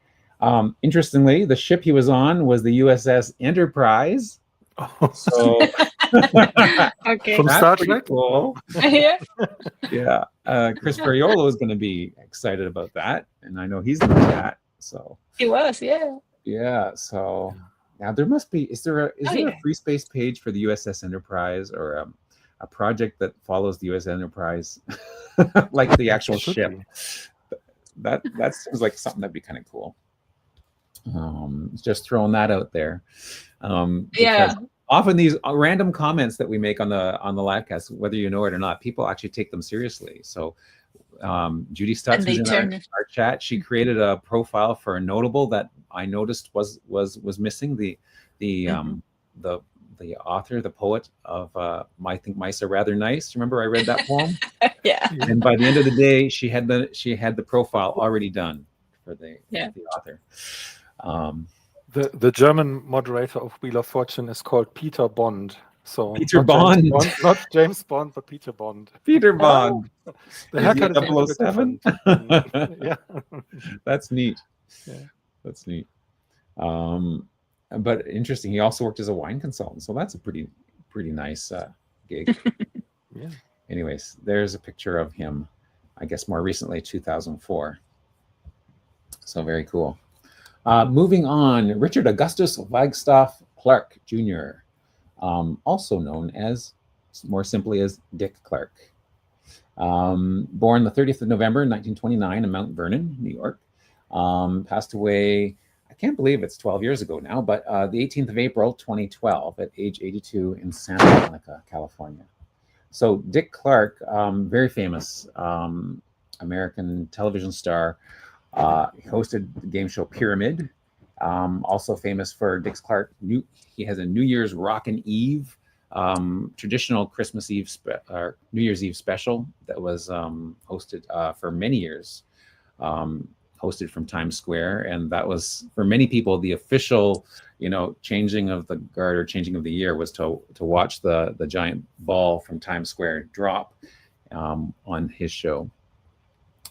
Interestingly, the ship he was on was the USS Enterprise. So okay, from Star Trek. Cool. Yeah. Chris Ferriolo is going to be excited about that, and I know he's in the chat. So he was, yeah. Yeah. So now there must be. Is there a free space page for the USS Enterprise, or a project that follows the USS Enterprise, like the actual ship? That seems like something that'd be kind of cool. Just throwing that out there. Yeah. Often these random comments that we make on the LiveCast, whether you know it or not, people actually take them seriously. So Judy Stutz, who's in our chat, she created a profile for a notable that I noticed was missing. The author, the poet of I Think Mice Are Rather Nice. Remember I read that poem? Yeah. And by the end of the day, she had the profile already done for the author. The German moderator of Wheel of Fortune is called Peter Bond. So Peter Bond. Not James Bond, but Peter Bond. Peter Bond. The haircut is 007. Yeah. That's neat. Yeah. That's neat. But interesting. He also worked as a wine consultant, so that's a pretty nice gig. Yeah. Anyways, there's a picture of him, I guess more recently, 2004. So very cool. Moving on, Richard Augustus Wagstaff Clark Jr., also known as, more simply as Dick Clark. Born the 30th of November, 1929 in Mount Vernon, New York. Passed away, I can't believe it's 12 years ago now, but the 18th of April, 2012, at age 82 in Santa Monica, California. So Dick Clark, very famous American television star. He hosted the game show Pyramid. Also famous for Dick Clark. He has a New Year's Rockin' Eve, traditional Christmas Eve New Year's Eve special that was hosted for many years, hosted from Times Square, and that was for many people the official, changing of the guard or changing of the year was to watch the giant ball from Times Square drop on his show.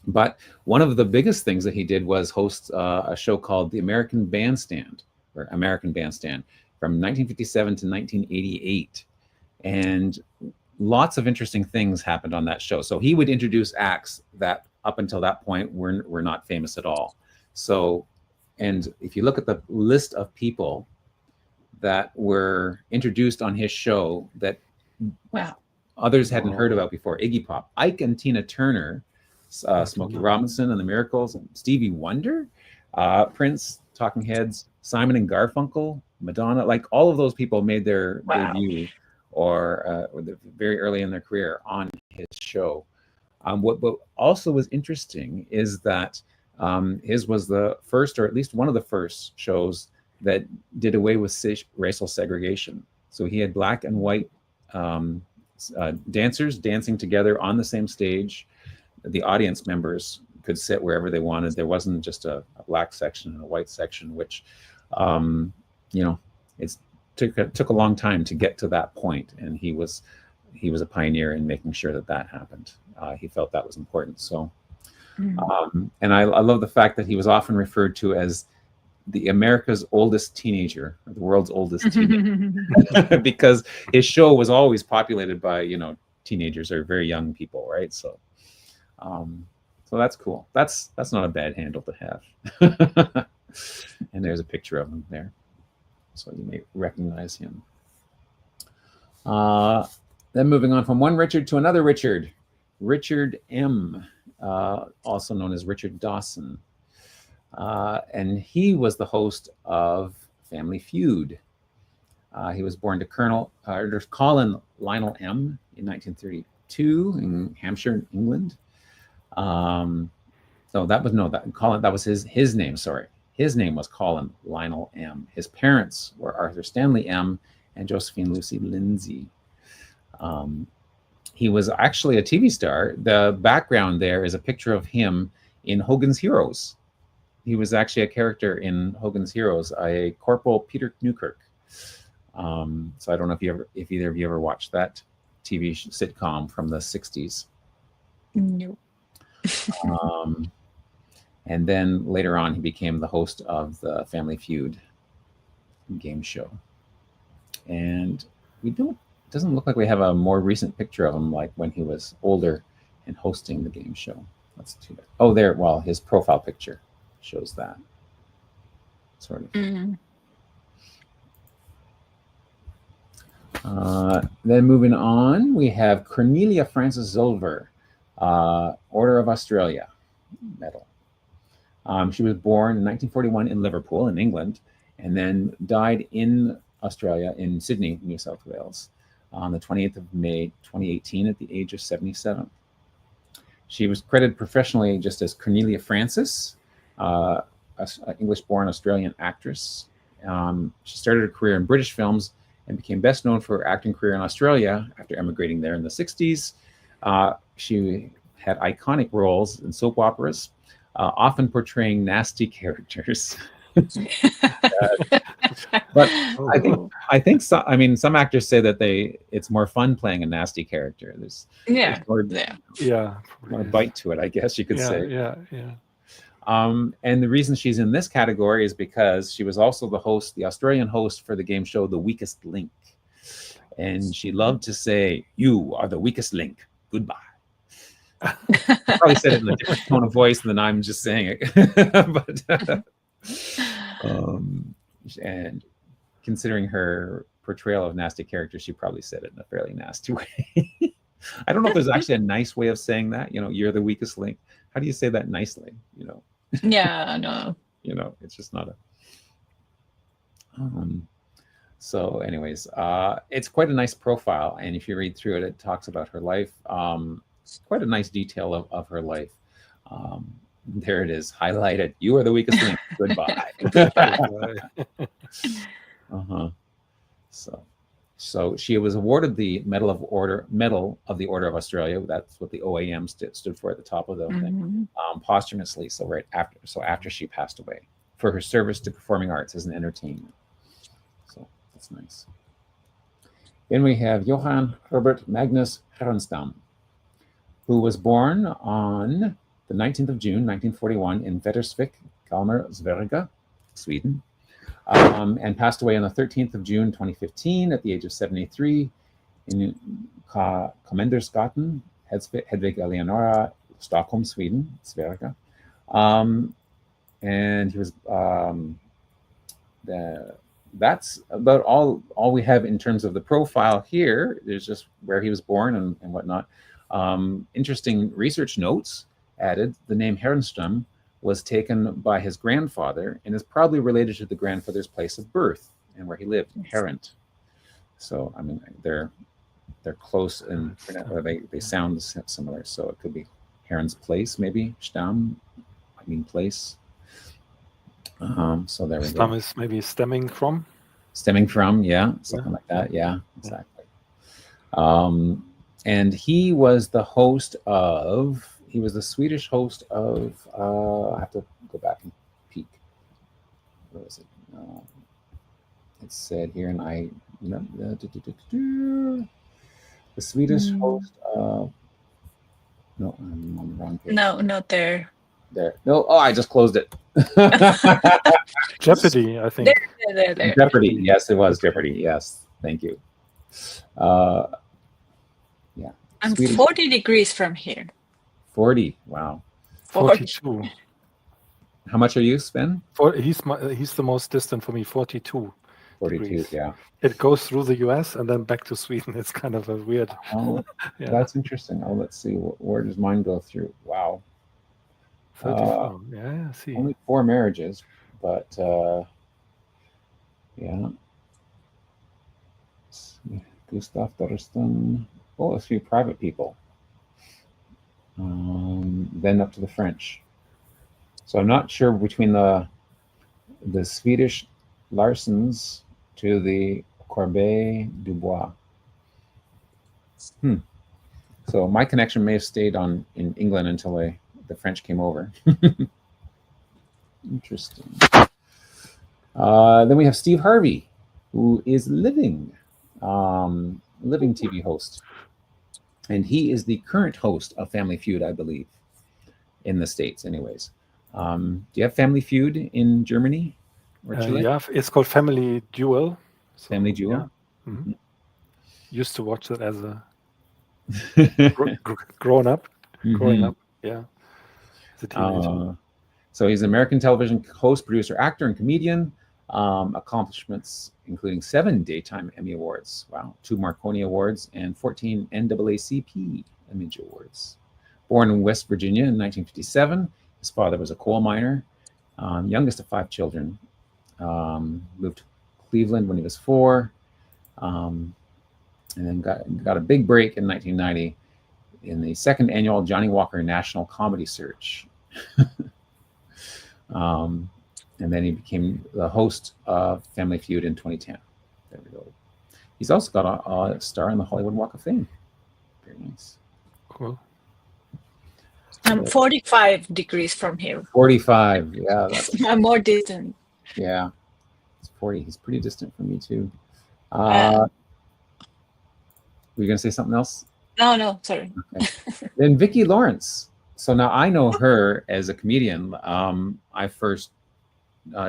But one of the biggest things that he did was host a show called The American Bandstand, from 1957 to 1988. And lots of interesting things happened on that show. So he would introduce acts that up until that point were not famous at all. So, and if you look at the list of people that were introduced on his show that others hadn't heard about before: Iggy Pop, Ike and Tina Turner, Smokey Robinson and the Miracles, and Stevie Wonder, Prince, Talking Heads, Simon and Garfunkel, Madonna. Like, all of those people made their debut or very early in their career on his show. What also was interesting is that his was the first, or at least one of the first shows that did away with racial segregation. So he had black and white dancers dancing together on the same stage. The audience members could sit wherever they wanted. There wasn't just a black section and a white section, which, you know, it took a long time to get to that point. And he was a pioneer in making sure that happened. He felt that was important. So, and I love the fact that he was often referred to as the America's oldest teenager, or the world's oldest teenager, because his show was always populated by, you know, teenagers or very young people, right? So, so that's cool. That's not a bad handle to have. And there's a picture of him there, so you may recognize him. Then moving on from one Richard to another Richard, Richard M., also known as Richard Dawson. And he was the host of Family Feud. He was born to Colin Lionel M. in 1932 in Hampshire, England. So that was his name. Sorry, his name was Colin Lionel M. His parents were Arthur Stanley M. and Josephine Lucy Lindsay. He was actually a TV star. The background there is a picture of him in Hogan's Heroes. He was actually a character in Hogan's Heroes, a Corporal Peter Newkirk. So I don't know if either of you ever watched that TV sitcom from the 60s. No. And then later on, he became the host of the Family Feud game show. And it doesn't look like we have a more recent picture of him, like when he was older and hosting the game show. That's too bad. Oh, there. Well, his profile picture shows that sort of. Then moving on, we have Cornelia Frances Zulver, Order of Australia medal. She was born in 1941 in Liverpool, in England, and then died in Australia, in Sydney, New South Wales, on the 28th of May, 2018, at the age of 77. She was credited professionally just as Cornelia Frances, an English-born Australian actress. She started her career in British films and became best known for her acting career in Australia after emigrating there in the 60s. She had iconic roles in soap operas, often portraying nasty characters. But I think some actors say that it's more fun playing a nasty character. There's more bite to it, I guess you could say. Yeah. And the reason she's in this category is because she was also the Australian host for the game show The Weakest Link. And she loved to say, "You are the weakest link. Goodbye." I probably said it in a different tone of voice than I'm just saying it. And considering her portrayal of nasty characters, she probably said it in a fairly nasty way. I don't know if there's actually a nice way of saying that. You know, you're the weakest link. How do you say that nicely? You know. Yeah, no. You know, it's just not a. So, anyways, it's quite a nice profile, and if you read through it, it talks about her life. It's quite a nice detail of her life. There it is, highlighted. You are the weakest link. Goodbye. So she was awarded the Medal of the Order of Australia. That's what the OAM stood for at the top of the thing, posthumously. So after she passed away, for her service to performing arts as an entertainment. So that's nice. Then we have Johann Herbert Magnus Herenstam, who was born on the 19th of June, 1941 in Västersvik, Kalmar, Sverige, Sweden. and passed away on the 13th of June 2015 at the age of 73 in Kommendersgatan, Hedvig Eleonora, Stockholm, Sweden, Sverige. And he was that's about all we have in terms of the profile here. There's just where he was born and whatnot. Interesting research notes added. The name Herrenström was taken by his grandfather and is probably related to the grandfather's place of birth and where he lived, Herent. So I mean, they're close and they sound similar. So it could be Heron's place, maybe Stamm. I mean place. So there we go. Stamm is maybe stemming from, yeah, something like that. Yeah, exactly. And he was the host of. He was the Swedish host of. I have to go back and peek. Where is it? It said here, and the Swedish host of. No, I'm on the wrong page. No, not there. There. No. Oh, I just closed it. Jeopardy, I think. There. Jeopardy. Yes, it was Jeopardy. Yes. Thank you. Yeah. I'm Swedish. 40 degrees from here. 40. Wow. 42. How much are you, Sven? He's the most distant for me. 42. 42. Degrees. Yeah. It goes through the US and then back to Sweden. It's kind of a weird. Oh, Yeah. that's interesting. Oh, let's see. Where does mine go through? Wow. 34. Yeah, I see. Only 4 marriages, but yeah. Gustav Dorston. Oh, a few private people. Then up to the French. So I'm not sure between the Swedish Larsens to the Corbet Dubois. So my connection may have stayed in England until the French came over. Interesting. Then we have Steve Harvey, who is living TV host. And he is the current host of Family Feud, I believe, in the States anyways. Do you have Family Feud in Germany or Chile? Yeah, it's called Family Duel. So, Family Duel? Yeah. Mm-hmm. Used to watch it as a growing up. Yeah. As a teenager. So he's an American television host, producer, actor, and comedian. Accomplishments including 7 Daytime Emmy Awards, 2 Marconi Awards, and 14 NAACP Image Awards. Born in West Virginia in 1957, his father was a coal miner, youngest of 5 children. Moved to Cleveland when he was 4, and then got a big break in 1990 in the 2nd annual Johnny Walker National Comedy Search. And then he became the host of Family Feud in 2010. There we go. He's also got a star on the Hollywood Walk of Fame. Very nice. Cool. I'm 45 degrees from here. 45. Yeah. I'm more distant. Yeah. It's 40. He's pretty distant from me too. Were you going to say something else? No, sorry. Okay. Then Vicki Lawrence. So now I know her as a comedian. I first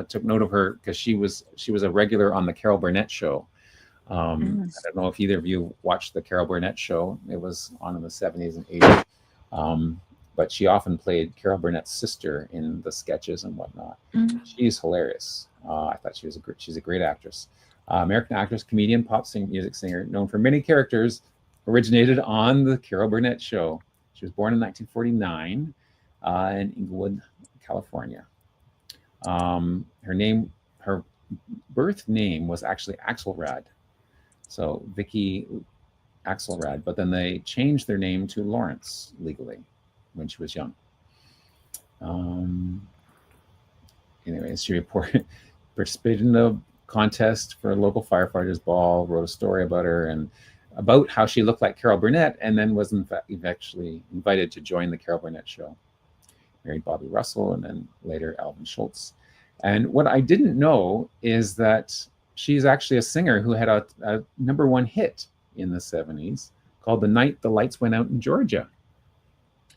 took note of her because she was a regular on the Carol Burnett show. I don't know if either of you watched the Carol Burnett show. It was on in the 70s and 80s. But she often played Carol Burnett's sister in the sketches and whatnot. She's hilarious. I thought she's a great actress. American actress, comedian, pop music singer, known for many characters, originated on the Carol Burnett show. She was born in 1949 in Inglewood, California. Her birth name was actually Axelrad. So Vicki Axelrad, but then they changed their name to Lawrence legally when she was young. Anyways, she participated in a contest for a local firefighters ball, wrote a story about her and about how she looked like Carol Burnett, and then was eventually invited to join the Carol Burnett show. Married Bobby Russell and then later Alvin Schultz. And what I didn't know is that she's actually a singer who had a #1 hit in the 70s called The Night the Lights Went Out in Georgia.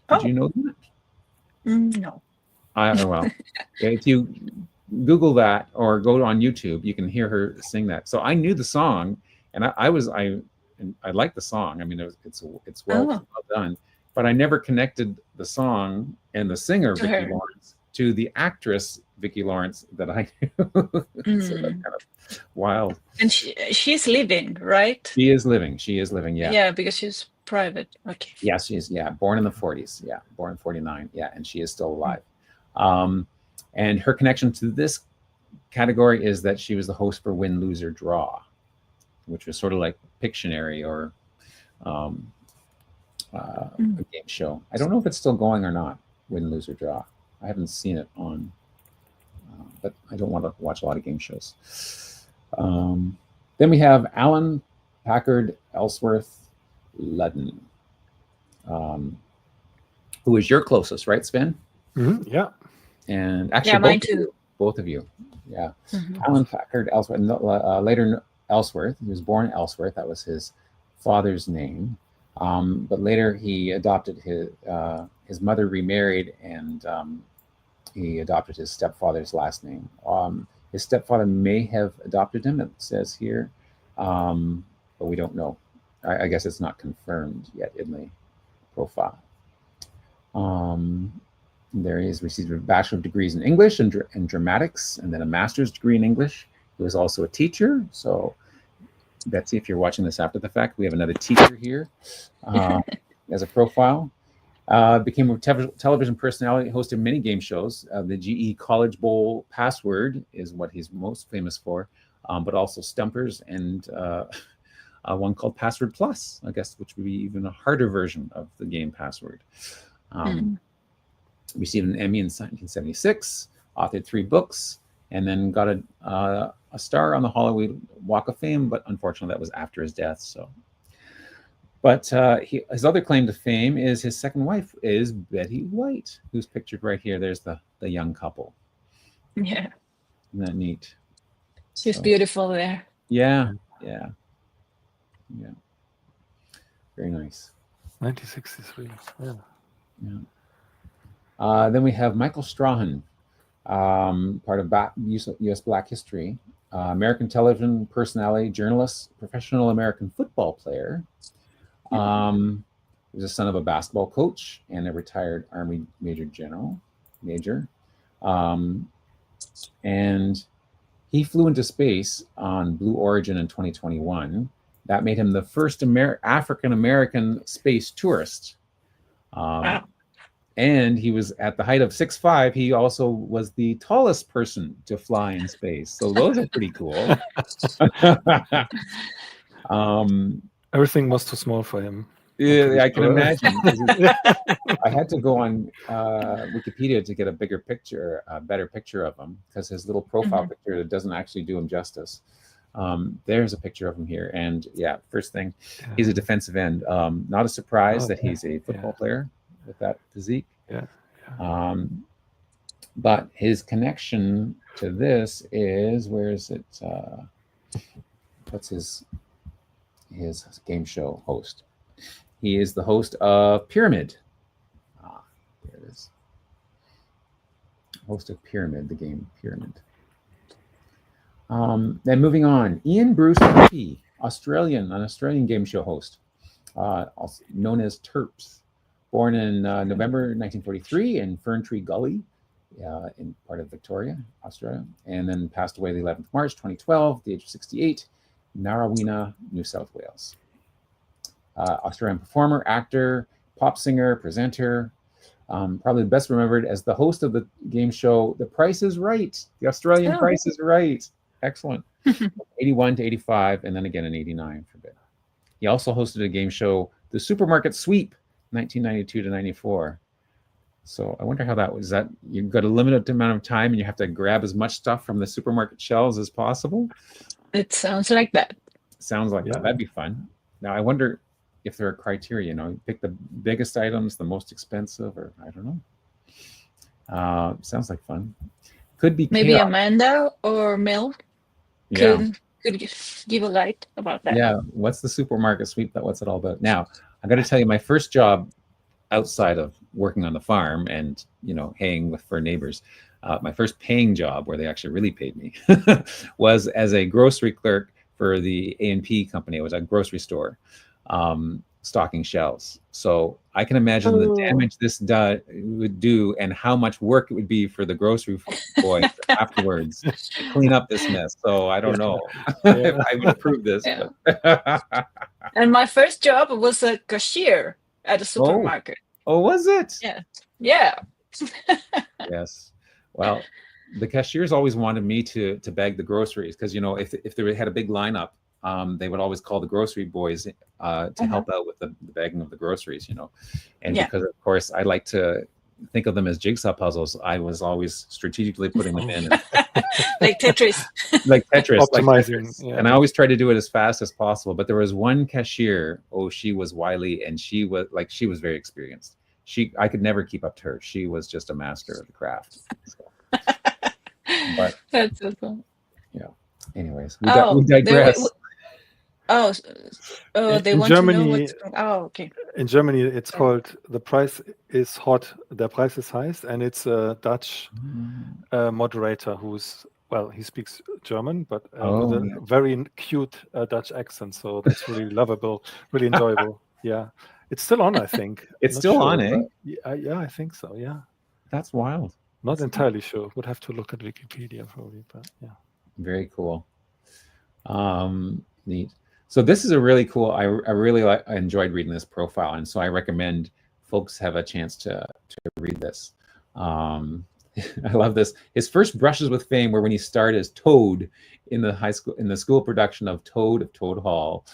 Did you know that? No. Well, if you Google that or go on YouTube, you can hear her sing that. So I knew the song, and I like the song. I mean, it's well done, but I never connected the song and the singer Vicki Lawrence to the actress Vicki Lawrence that I knew. So that's kind of wild. And she's living, right? She is living. Yeah. Yeah, because she's private. Okay. Yeah, she's born in the 40s. Yeah, born in 49. Yeah, and she is still alive. And her connection to this category is that she was the host for Win, Lose, or Draw, which was sort of like Pictionary or a game show. I don't know if it's still going or not, Win, Lose, or Draw. I haven't seen it on, but I don't want to watch a lot of game shows. Then we have Alan Packard Ellsworth Ludden, who is your closest, right, Sven? Mm-hmm. Yeah. And actually, mine too. Both of you. Yeah. Alan Packard Ellsworth, later Ellsworth. He was born Ellsworth. That was his father's name. But later he adopted his mother remarried, and he adopted his stepfather's last name. His stepfather may have adopted him, it says here, but we don't know. I guess it's not confirmed yet in the profile. There he is, received a Bachelor of Degrees in English and Dramatics, and then a Master's degree in English. He was also a teacher. So, Betsy, if you're watching this after the fact, we have another teacher here as a profile. Became a television personality, hosted many game shows. The GE College Bowl Password is what he's most famous for, but also Stumpers and one called Password Plus, I guess, which would be even a harder version of the game Password. Received an Emmy in 1976, authored 3 books, and then got a star on the Hollywood Walk of Fame, but unfortunately that was after his death. So, but his other claim to fame is his second wife is Betty White, who's pictured right here. There's the young couple. Yeah. Isn't that neat? She's beautiful there. Yeah. Very nice. 1963. Yeah. Then we have Michael Strahan, part of U.S. Black History, American television personality, journalist, professional American football player. He was the son of a basketball coach and a retired Army major. And he flew into space on Blue Origin in 2021. That made him the first African-American space tourist. Wow. And he was at the height of 6'5". He also was the tallest person to fly in space. So those are pretty cool. Everything was too small for him. Yeah, I can imagine. I had to go on Wikipedia to get a better picture of him, because his little profile picture doesn't actually do him justice. There's a picture of him here. And first thing, he's a defensive end. Not a surprise that he's a football player with that physique. But his connection to this is, where is it? What's his game show host? He is the host of Pyramid. There it is. Host of Pyramid, the game Pyramid. Then moving on, Ian Bruce Murphy, an Australian game show host, also known as Terps. Born in November 1943 in Ferntree Gully, in part of Victoria, Australia, and then passed away the 11th of March 2012, at the age of 68, Narrowena, New South Wales. Australian performer, actor, pop singer, presenter, probably best remembered as the host of the game show The Price is Right. The Australian Price is Right. Excellent. 81 to 85, and then again in 89 for a bit. He also hosted a game show, The Supermarket Sweep, 1992 to 94. So I wonder how that was. That you've got a limited amount of time and you have to grab as much stuff from the supermarket shelves as possible? It sounds like that. Sounds like that. That'd be fun. Now I wonder if there are criteria. Pick the biggest items, the most expensive, or I don't know. Sounds like fun. Could be maybe chaos. Amanda or Mel could give a light about that. Yeah. What's the supermarket sweep? What's it all about? Now, I got to tell you, my first job outside of working on the farm and haying for neighbors, my first paying job where they actually really paid me was as a grocery clerk for the A&P company. It was a grocery store, stocking shelves. So I can imagine the damage this would do and how much work it would be for the grocery boy afterwards to clean up this mess. So I don't know if I would approve this. Yeah. But And my first job was a cashier at a supermarket. Oh, was it? Yeah. Yeah. Yes. Well, the cashiers always wanted me to bag the groceries because, you know, if they had a big lineup, they would always call the grocery boys to help out with the bagging of the groceries, you know. And because, of course, I like to think of them as jigsaw puzzles, I was always strategically putting them in. Like Tetris. Like Tetris. Optimizing. Like Tetris. Yeah. And I always try to do it as fast as possible. But there was one cashier, she was wily, and she was very experienced. I could never keep up to her. She was just a master of the craft. So. But that's so cool. Yeah. Anyways, we digress. They want Germany, to know what's okay. In Germany, it's called "The Price is Hot, Der Preis ist heiß," and it's a Dutch moderator who's he speaks German, but with a very cute Dutch accent. So that's really lovable, really enjoyable. Yeah, it's still on. I think it's still on, eh? Yeah, I think so. Yeah, that's wild. Not entirely sure. Would have to look at Wikipedia probably, but yeah. Very cool. Neat. So this is a really cool. I really I enjoyed reading this profile, and so I recommend folks have a chance to read this. I love this. His first brushes with fame were when he starred as Toad in the school production of Toad Hall.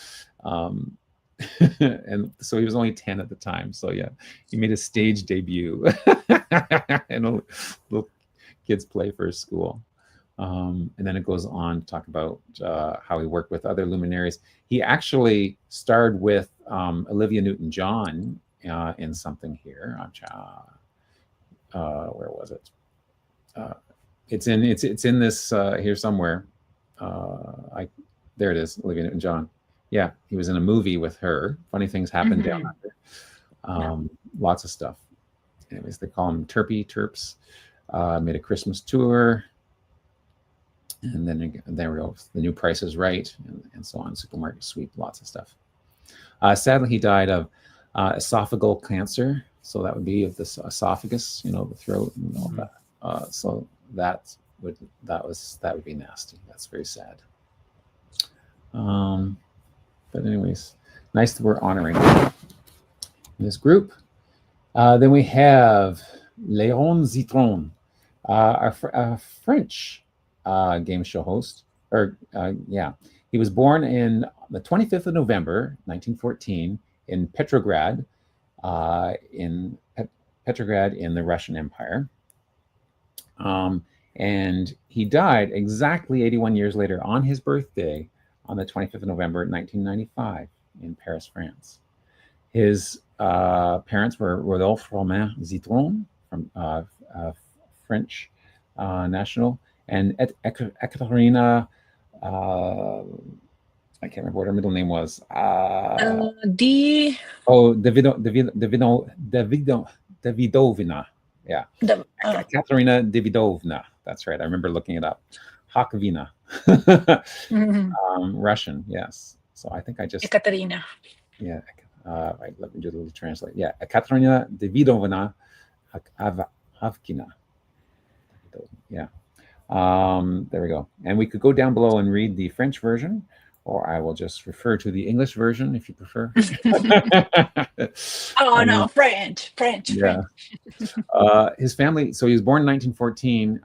And so he was only 10 at the time. So yeah, he made his stage debut and little kids play for his school. And then it goes on to talk about how he worked with other luminaries. He actually starred with Olivia Newton-John in something here. Where was it? It's in this here somewhere. There it is, Olivia Newton-John. Yeah, he was in a movie with her. Funny things happened down under. Lots of stuff. Anyways, they call him Terps. Made a Christmas tour. And then there we go. The New Price is Right, and so on. Supermarket Sweep, lots of stuff. Sadly, he died of esophageal cancer. So that would be of the esophagus, the throat and all that. So that would be nasty. That's very sad. But anyways, nice that we're honoring this group. Then we have Léon Zitron, a French game show host. He was born in the 25th of November, 1914, in Petrograd, in the Russian Empire. And he died exactly 81 years later on his birthday, on the 25th of November, 1995, in Paris, France. His parents were Rodolphe Romain Zitron, from French national, and Ekaterina, I can't remember what her middle name was. Davidovna. Yeah. Katerina Davidovna. That's right. I remember looking it up. Hakvina. Russian, yes. So I think I just Ekaterina. Yeah. Right, let me do a little translate. Yeah, Katerina Davidovna Havkina. Yeah. There we go. And we could go down below and read the French version, or I will just refer to the English version if you prefer. No, French. Yeah. His family. So he was born in 1914.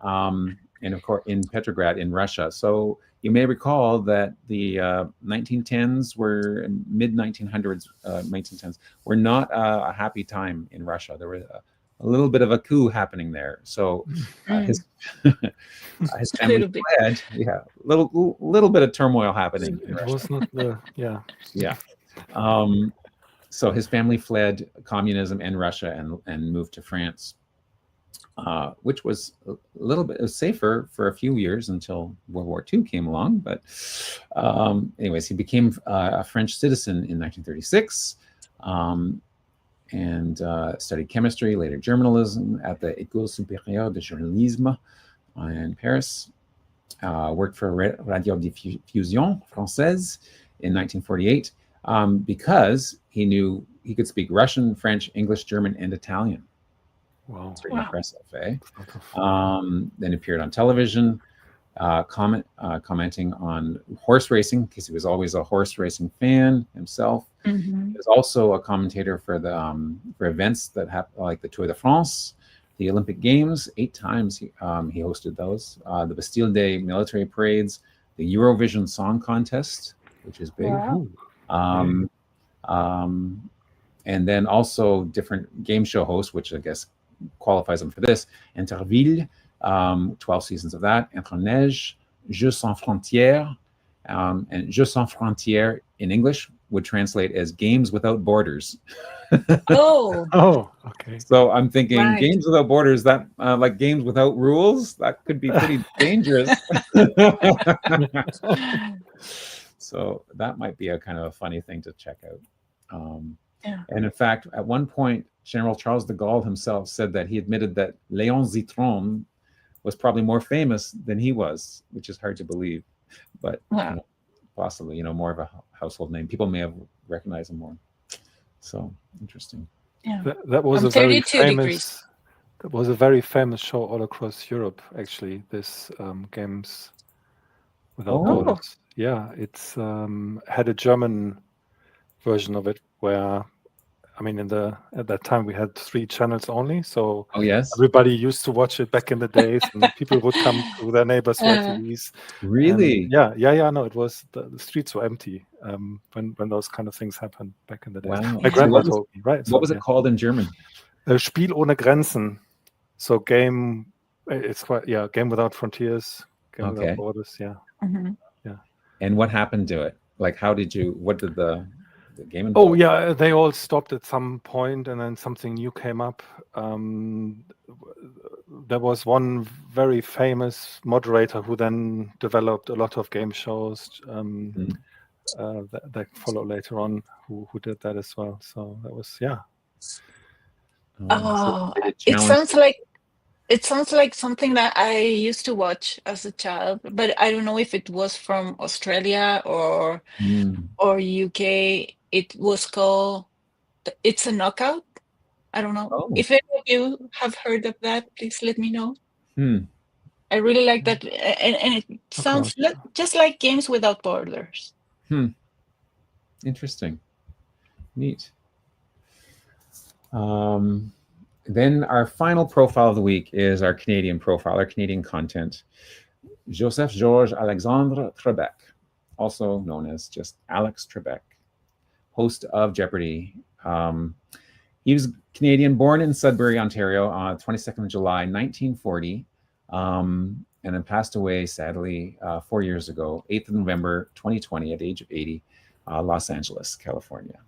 And of course, in Petrograd, in Russia. So you may recall that the 1910s were mid-1900s, 1910s were not a happy time in Russia. There was a little bit of a coup happening there. So his family fled. Yeah, little bit of turmoil happening. It was not Yeah. So his family fled communism and Russia and moved to France. Which was a little bit safer for a few years until World War II came along. But anyways, he became a French citizen in 1936. and studied chemistry, later journalism at the École supérieure de journalisme in Paris. Worked for Radiodiffusion Française in 1948 because he could speak Russian, French, English, German, and Italian. Wow. It's pretty impressive, eh? Wow. Then appeared on television, commenting on horse racing because he was always a horse racing fan himself. Mm-hmm. He was also a commentator for the for events that happen, like the Tour de France, the Olympic Games. 8 times he hosted those. The Bastille Day military parades, the Eurovision Song Contest, which is big. Wow. And then also different game show hosts, which I guess qualifies him for this. Interville, 12 seasons of that. Entre Neige, Jeux sans frontières, and Jeux sans frontières in English would translate as Games Without Borders. Oh, okay. So I'm thinking Games Without Borders, that like games without rules, that could be pretty dangerous. So that might be a kind of a funny thing to check out. And in fact, at one point, General Charles de Gaulle himself said that he admitted that Léon Zitron was probably more famous than he was, which is hard to believe, but possibly, more of a household name. People may have recognized him more. So interesting. Yeah, that was a very famous show all across Europe. Actually, this Games Without Borders. Yeah, it's had a German version of it where, I mean, at that time we had 3 channels only, so everybody used to watch it back in the days, and people would come to their neighbors' TVs. Really? No, it was the streets were empty when those kind of things happened back in the days. Wow. My grandpa told me, right? What was it called in German? Spiel ohne Grenzen. So game without frontiers, game without borders. Yeah. Mm-hmm. Yeah. And what happened to it? Like, what did the game involve? Oh yeah, they all stopped at some point, and then something new came up. There was one very famous moderator who then developed a lot of game shows that followed later on, who did that as well. So that was it sounds like something that I used to watch as a child, but I don't know if it was from Australia or UK. It was called It's a Knockout. I don't know. If any of you have heard of that, please let me know. I really like that, and it sounds just like Games Without Borders. Interesting. Neat. Then our final profile of the week is our Canadian profile, our Canadian content. Joseph Georges Alexandre Trebek, also known as just Alex Trebek, host of Jeopardy. He was Canadian, born in Sudbury, Ontario, on 22nd of July, 1940, and then passed away, sadly, 4 years ago, 8th of November, 2020, at the age of 80, Los Angeles, California.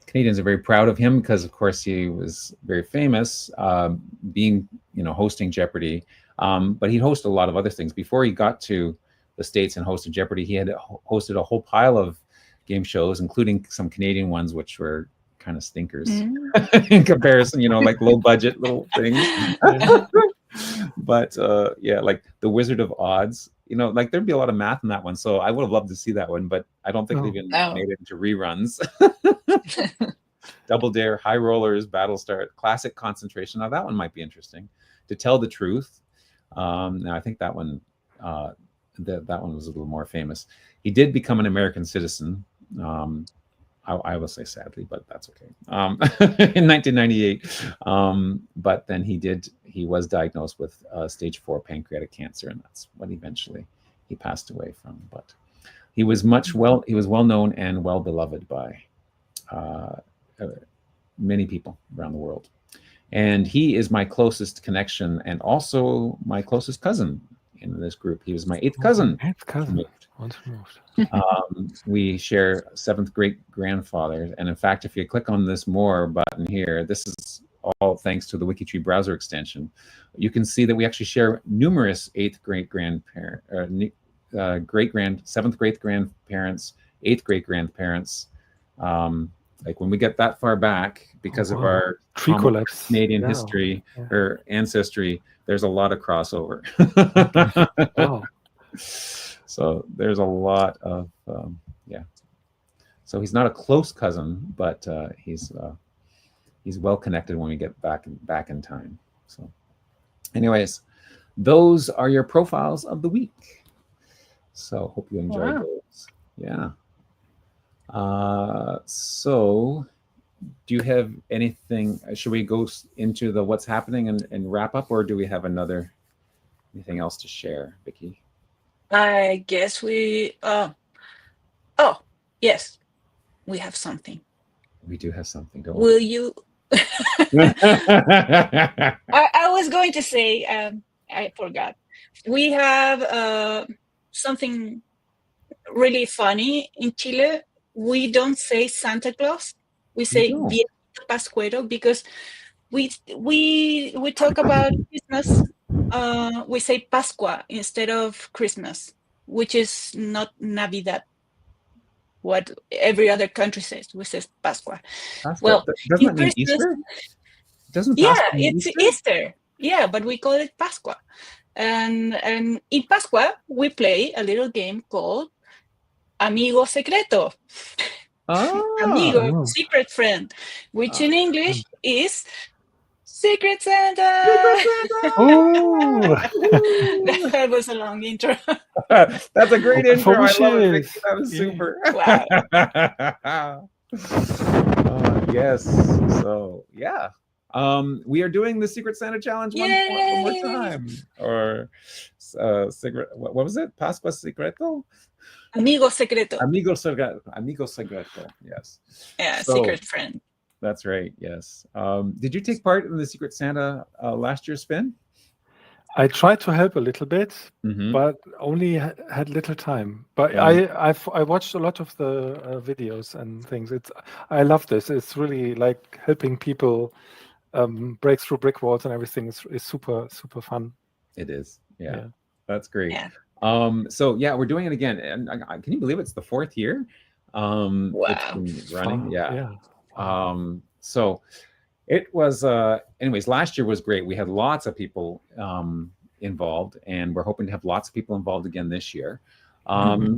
Canadians are very proud of him because, of course, he was very famous, hosting Jeopardy. But he'd host a lot of other things. Before he got to the States and hosted Jeopardy, he had hosted a whole pile of game shows, including some Canadian ones, which were kind of stinkers in comparison, like low budget little things. But like The Wizard of Oz, like there'd be a lot of math in that one. So I would have loved to see that one, but I don't think it even made it into reruns. Double Dare, High Rollers, Battlestar, Classic Concentration. Now that one might be interesting. To Tell the Truth. Now I think that one that one was a little more famous. He did become an American citizen. I will say sadly, but that's okay. In 1998, but then he was diagnosed with stage 4 pancreatic cancer, and that's what eventually he passed away from. But he was well known and well beloved by many people around the world. And he is my closest connection and also my closest cousin in this group. He was my 8th cousin. 8th cousin. We share 7th great grandfather, and in fact, if you click on this more button here, this is all thanks to the WikiTree browser extension. You can see that we actually share numerous 8th great grandparent, 7th great grandparents, eighth great grandparents. Like when we get that far back, because of our tree collapse, Canadian history or ancestry, there's a lot of crossover. Wow. So there's a lot of So he's not a close cousin, but he's well connected when we get back in time. So, anyways, those are your profiles of the week. So hope you enjoyed those. Yeah. So do you have anything? Should we go into the what's happening and wrap up, or do we have anything else to share, Vicki? I guess we. Yes, we have something. We do have something. Don't Will you? I was going to say. I forgot. We have something really funny in Chile. We don't say Santa Claus. We say Viejito Pascuero, because we talk about Christmas. We say Pascua instead of Christmas, which is not Navidad. What every other country says, we say Pascua. Well, doesn't that mean Easter? Doesn't Pascua mean it's Easter? Yeah, but we call it Pascua. And in Pascua, we play a little game called Amigo Secreto. Amigo, secret friend, which in English is Secret Santa. That was a long intro. That's a great intro. I love it, Vicki. That was super. Wow. Yes. So yeah. We are doing the Secret Santa Challenge one more time. Or secret. What was it? Pascua Secreto. Amigo Secreto. Amigo Secreto. Yes. Yeah, secret friend. That's right. Yes. Did you take part in the Secret Santa last year's spin? I tried to help a little bit, but only had little time. But I watched a lot of the videos and things. I love this. It's really like helping people break through brick walls and everything. Is super fun. It is. Yeah. That's great. Yeah. So yeah, we're doing it again, and can you believe it's the 4th year? Wow. It's been running. Yeah. So it was. Anyways, last year was great. We had lots of people involved, and we're hoping to have lots of people involved again this year.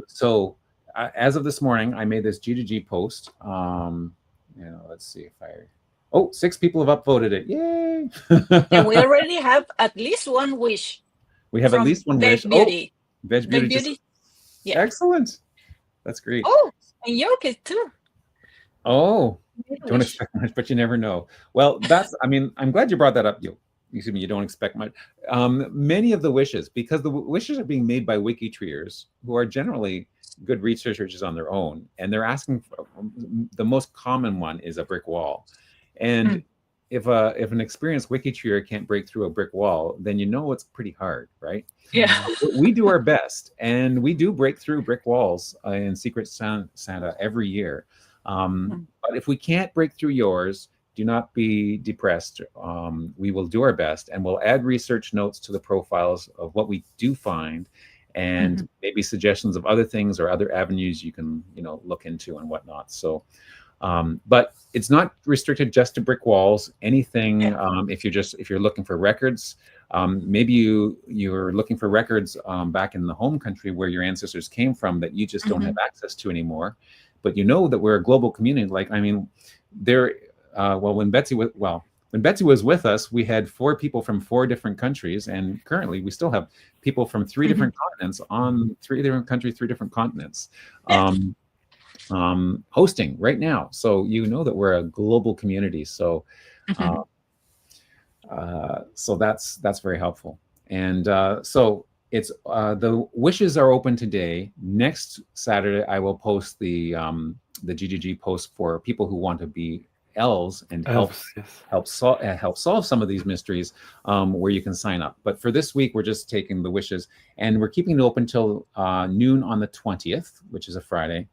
So as of this morning, I made this G2G post. Let's see if I. 6 people have upvoted it. Yay! And we already have at least one wish. We have at least one wish. Beauty. Veg Beauty. Yeah. Excellent. That's great. Oh, and Yoke too. Oh, don't expect much, but you never know. Well, I'm glad you brought that up. You don't expect much. Many of the wishes, because the wishes are being made by WikiTreeers, who are generally good researchers on their own, and they're asking for, the most common one is a brick wall. And if an experienced WikiTreeer can't break through a brick wall, then it's pretty hard, right? Yeah. We do our best, and we do break through brick walls in Secret Santa every year. But if we can't break through yours, do not be depressed. We will do our best, and we'll add research notes to the profiles of what we do find, and maybe suggestions of other things or other avenues you can look into and whatnot. So but it's not restricted just to brick walls. Anything, if you're looking for records, maybe you're looking for records back in the home country where your ancestors came from that you just don't have access to anymore. But that we're a global community. When Betsy was with us, we had 4 people from 4 different countries, and currently we still have people from 3 different continents on 3 different countries, 3 different continents. Hosting right now, so that we're a global community. So so that's very helpful. And so it's the wishes are open today. Next Saturday I will post the GGG post for people who want to be elves and help solve some of these mysteries, where you can sign up. But for this week, we're just taking the wishes, and we're keeping it open till noon on the 20th, which is a Friday.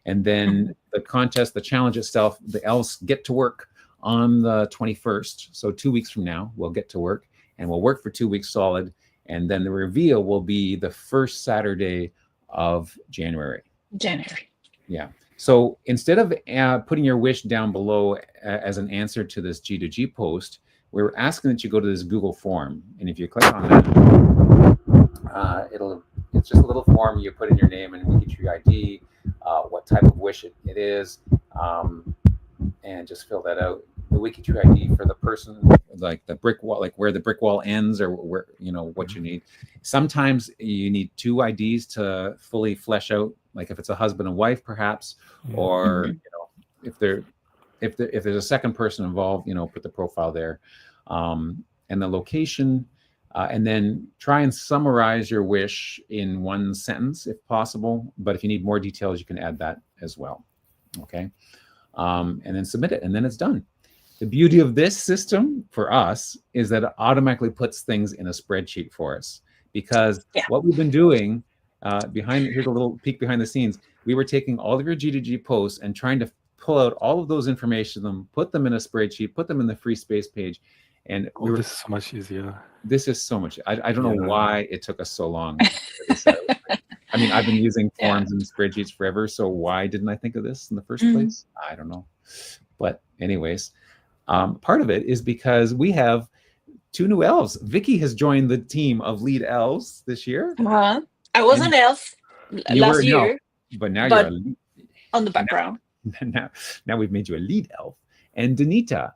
And then the contest, the challenge itself, the elves get to work on the 21st. So 2 weeks from now, we'll get to work, and we'll work for 2 weeks solid. And then the reveal will be the first Saturday of January. Yeah. So instead of putting your wish down below as an answer to this G2G post, we're asking that you go to this Google form. And if you click on that, it's just a little form. You put in your name and WikiTree ID, what type of wish it is, and just fill that out. The WikiTree ID for the person, like the brick wall, like where the brick wall ends, or where, you know, what you need. Sometimes you need 2 IDs to fully flesh out, like if it's a husband and wife, perhaps, or you know, if there's a second person involved, you know, put the profile there, and the location, and then try and summarize your wish in 1 sentence if possible. But if you need more details, you can add that as well. Okay, and then submit it, and then it's done. The beauty of this system for us is that it automatically puts things in a spreadsheet for us, because what we've been doing here's a little peek behind the scenes. We were taking all of your G2G posts and trying to pull out all of those information, put them in a spreadsheet, put them in the free space page. And this is so much easier. This is so much. I don't know why it took us so long to figure this out. I mean, I've been using forms and spreadsheets forever, so why didn't I think of this in the first place? I don't know. But anyways, part of it is because we have 2 new elves. Vicki has joined the team of lead elves this year. I was an elf last year, elf, but now you're a lead, on the background. Now we've made you a lead elf. And Danita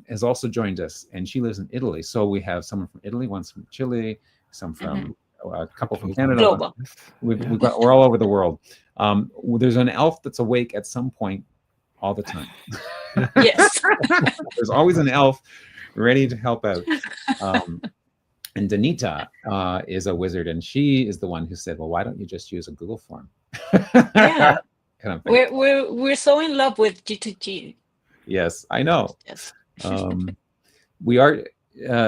has also joined us, and she lives in Italy. So we have someone from Italy, one from Chile, some from a couple from Canada. Global. We're all over the world. There's an elf that's awake at some point all the time. Yes. There's always an elf ready to help out. And Danita is a wizard, and she is the one who said, well, why don't you just use a Google form? Yeah. Kind of thing. We're so in love with G2G. Yes, I know. Yes. We are,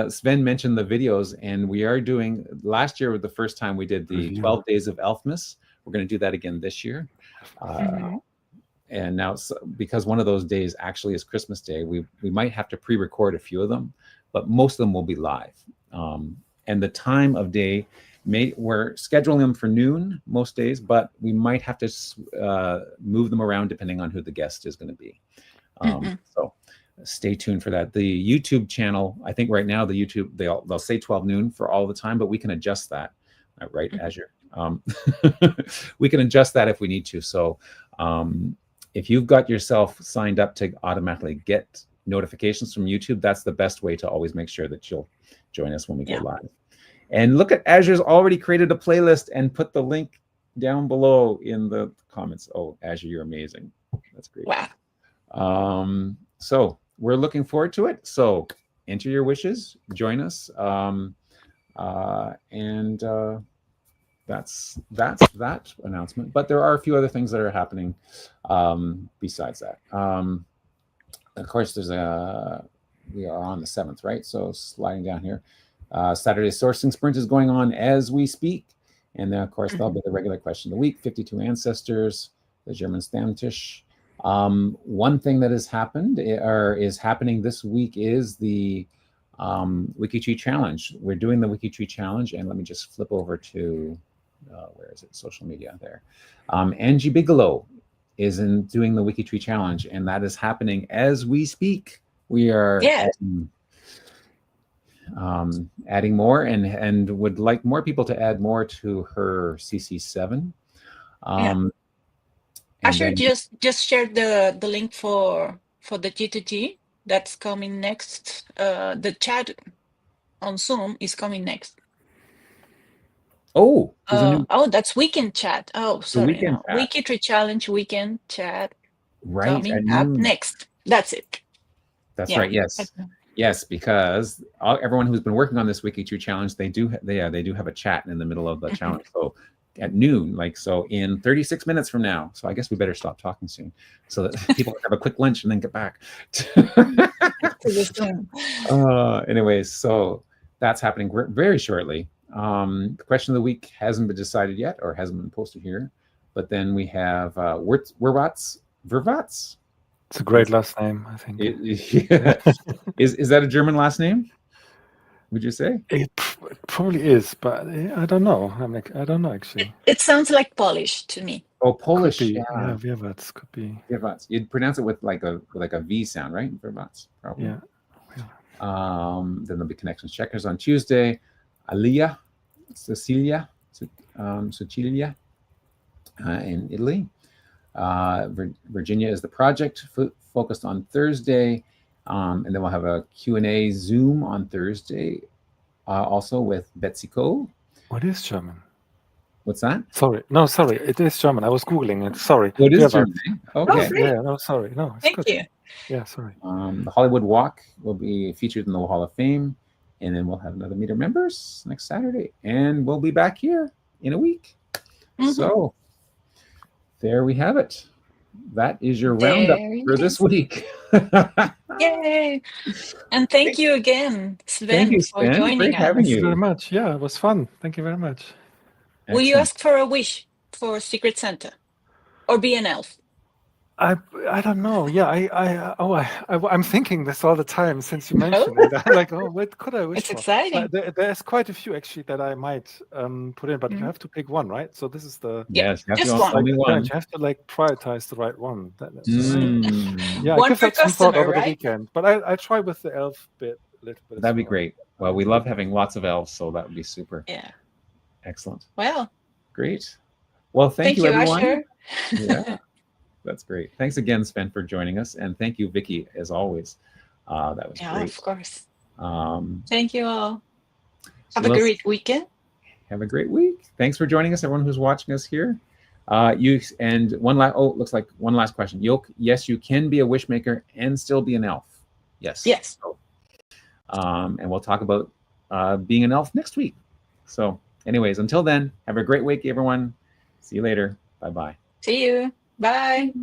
Sven mentioned the videos, and we are doing, last year was the first time we did the 12 days of Elfmas. We're going to do that again this year. And now, because one of those days actually is Christmas Day, we might have to pre-record a few of them, but most of them will be live. And the time of day, we're scheduling them for noon most days, but we might have to move them around depending on who the guest is going to be. So stay tuned for that. The YouTube channel, I think right now the YouTube, they'll say 12 noon for all the time, but we can adjust that, right, Azure? We can adjust that if we need to. So if you've got yourself signed up to automatically get notifications from YouTube, that's the best way to always make sure that you'll join us when we go live. And look at Azure's already created a playlist and put the link down below in the comments. Oh, Azure, you're amazing. That's great. Wow. So we're looking forward to it. So enter your wishes, join us. That's that announcement. But there are a few other things that are happening besides that. Of course, we are on the 7th, right? So sliding down here. Saturday sourcing sprint is going on as we speak. And then, of course, there'll be the regular question of the week, 52 ancestors, the German Stammtisch. One thing that has happened or is happening this week is the WikiTree challenge. We're doing the WikiTree challenge, and let me just flip over to where is it? Social media there. Angie Bigelow is doing the WikiTree challenge, and that is happening as we speak. We are adding more, and would like more people to add more to her CC7. Asher just shared the link for the G2G that's coming next. The chat on Zoom is coming next. Oh, that's weekend chat. Oh, sorry. WikiTree challenge weekend chat. Right. Coming up next. That's it. That's right. Yes. Yes, because everyone who's been working on this WikiTree challenge, they do have a chat in the middle of the challenge. So at noon, in 36 minutes from now. So I guess we better stop talking soon so that people have a quick lunch and then get back. Anyways, so that's happening very shortly. The question of the week hasn't been decided yet, or hasn't been posted here. But then we have Vervatz. It's a great last name, I think. Is that a German last name? Would you say? It probably is, but I don't know. I don't know actually. It sounds like Polish to me. Oh, Polish. Could be, Yeah. Wierwats could be. Wierwats. You'd pronounce it with like a V sound, right? Wierwats, probably. Yeah. Then there'll be connections checkers on Tuesday. Aliyah, Cecilia in Italy. Virginia is the project focused on Thursday. And then we'll have a Q&A Zoom on Thursday, also with Betsy Co. What is German? What's that? Sorry. No, sorry. It is German. I was Googling it. Sorry. What is German? Okay. Oh, yeah, no, sorry. No, it's Thank good. you. Yeah, sorry. The Hollywood Walk will be featured in the Hall of Fame. And then we'll have another Meet Our Members next Saturday. And we'll be back here in a week. So there we have it. That is your roundup for this week. Yay! And thank you again, Sven, Thank you, for Sven. joining Great us. having Thank you you. very much. Yeah, it was fun. Thank you very much. Will you Excellent. ask for a wish for Secret Santa? Or be an elf? I don't know. Yeah, I'm thinking this all the time since you mentioned it. I'm like, oh, what could I wish It's for? exciting. There's quite a few actually that I might put in, but you have to pick one, right? So this is the Yes, you have just to one. only one. You have to like prioritize the right one. Yeah, One I give per that some thought customer, over the right? weekend. But I try with the elf bit a little bit. That'd be great. Well, we love having lots of elves, so that would be super. Yeah. Excellent. Well, Great. Well, thank you, everyone. Asher. Yeah, that's great. Thanks again, Sven, for joining us, and thank you, Vicki, as always. That was great. Of course. Um, Thank you all. Have so a great weekend. Have a great week. Thanks for joining us, everyone who's watching us here. Looks like one last question. Yes, you can be a wish maker and still be an elf. Yes. Yes. And we'll talk about being an elf next week. So anyways, until then, have a great week, everyone. See you later. Bye-bye. See you. Bye.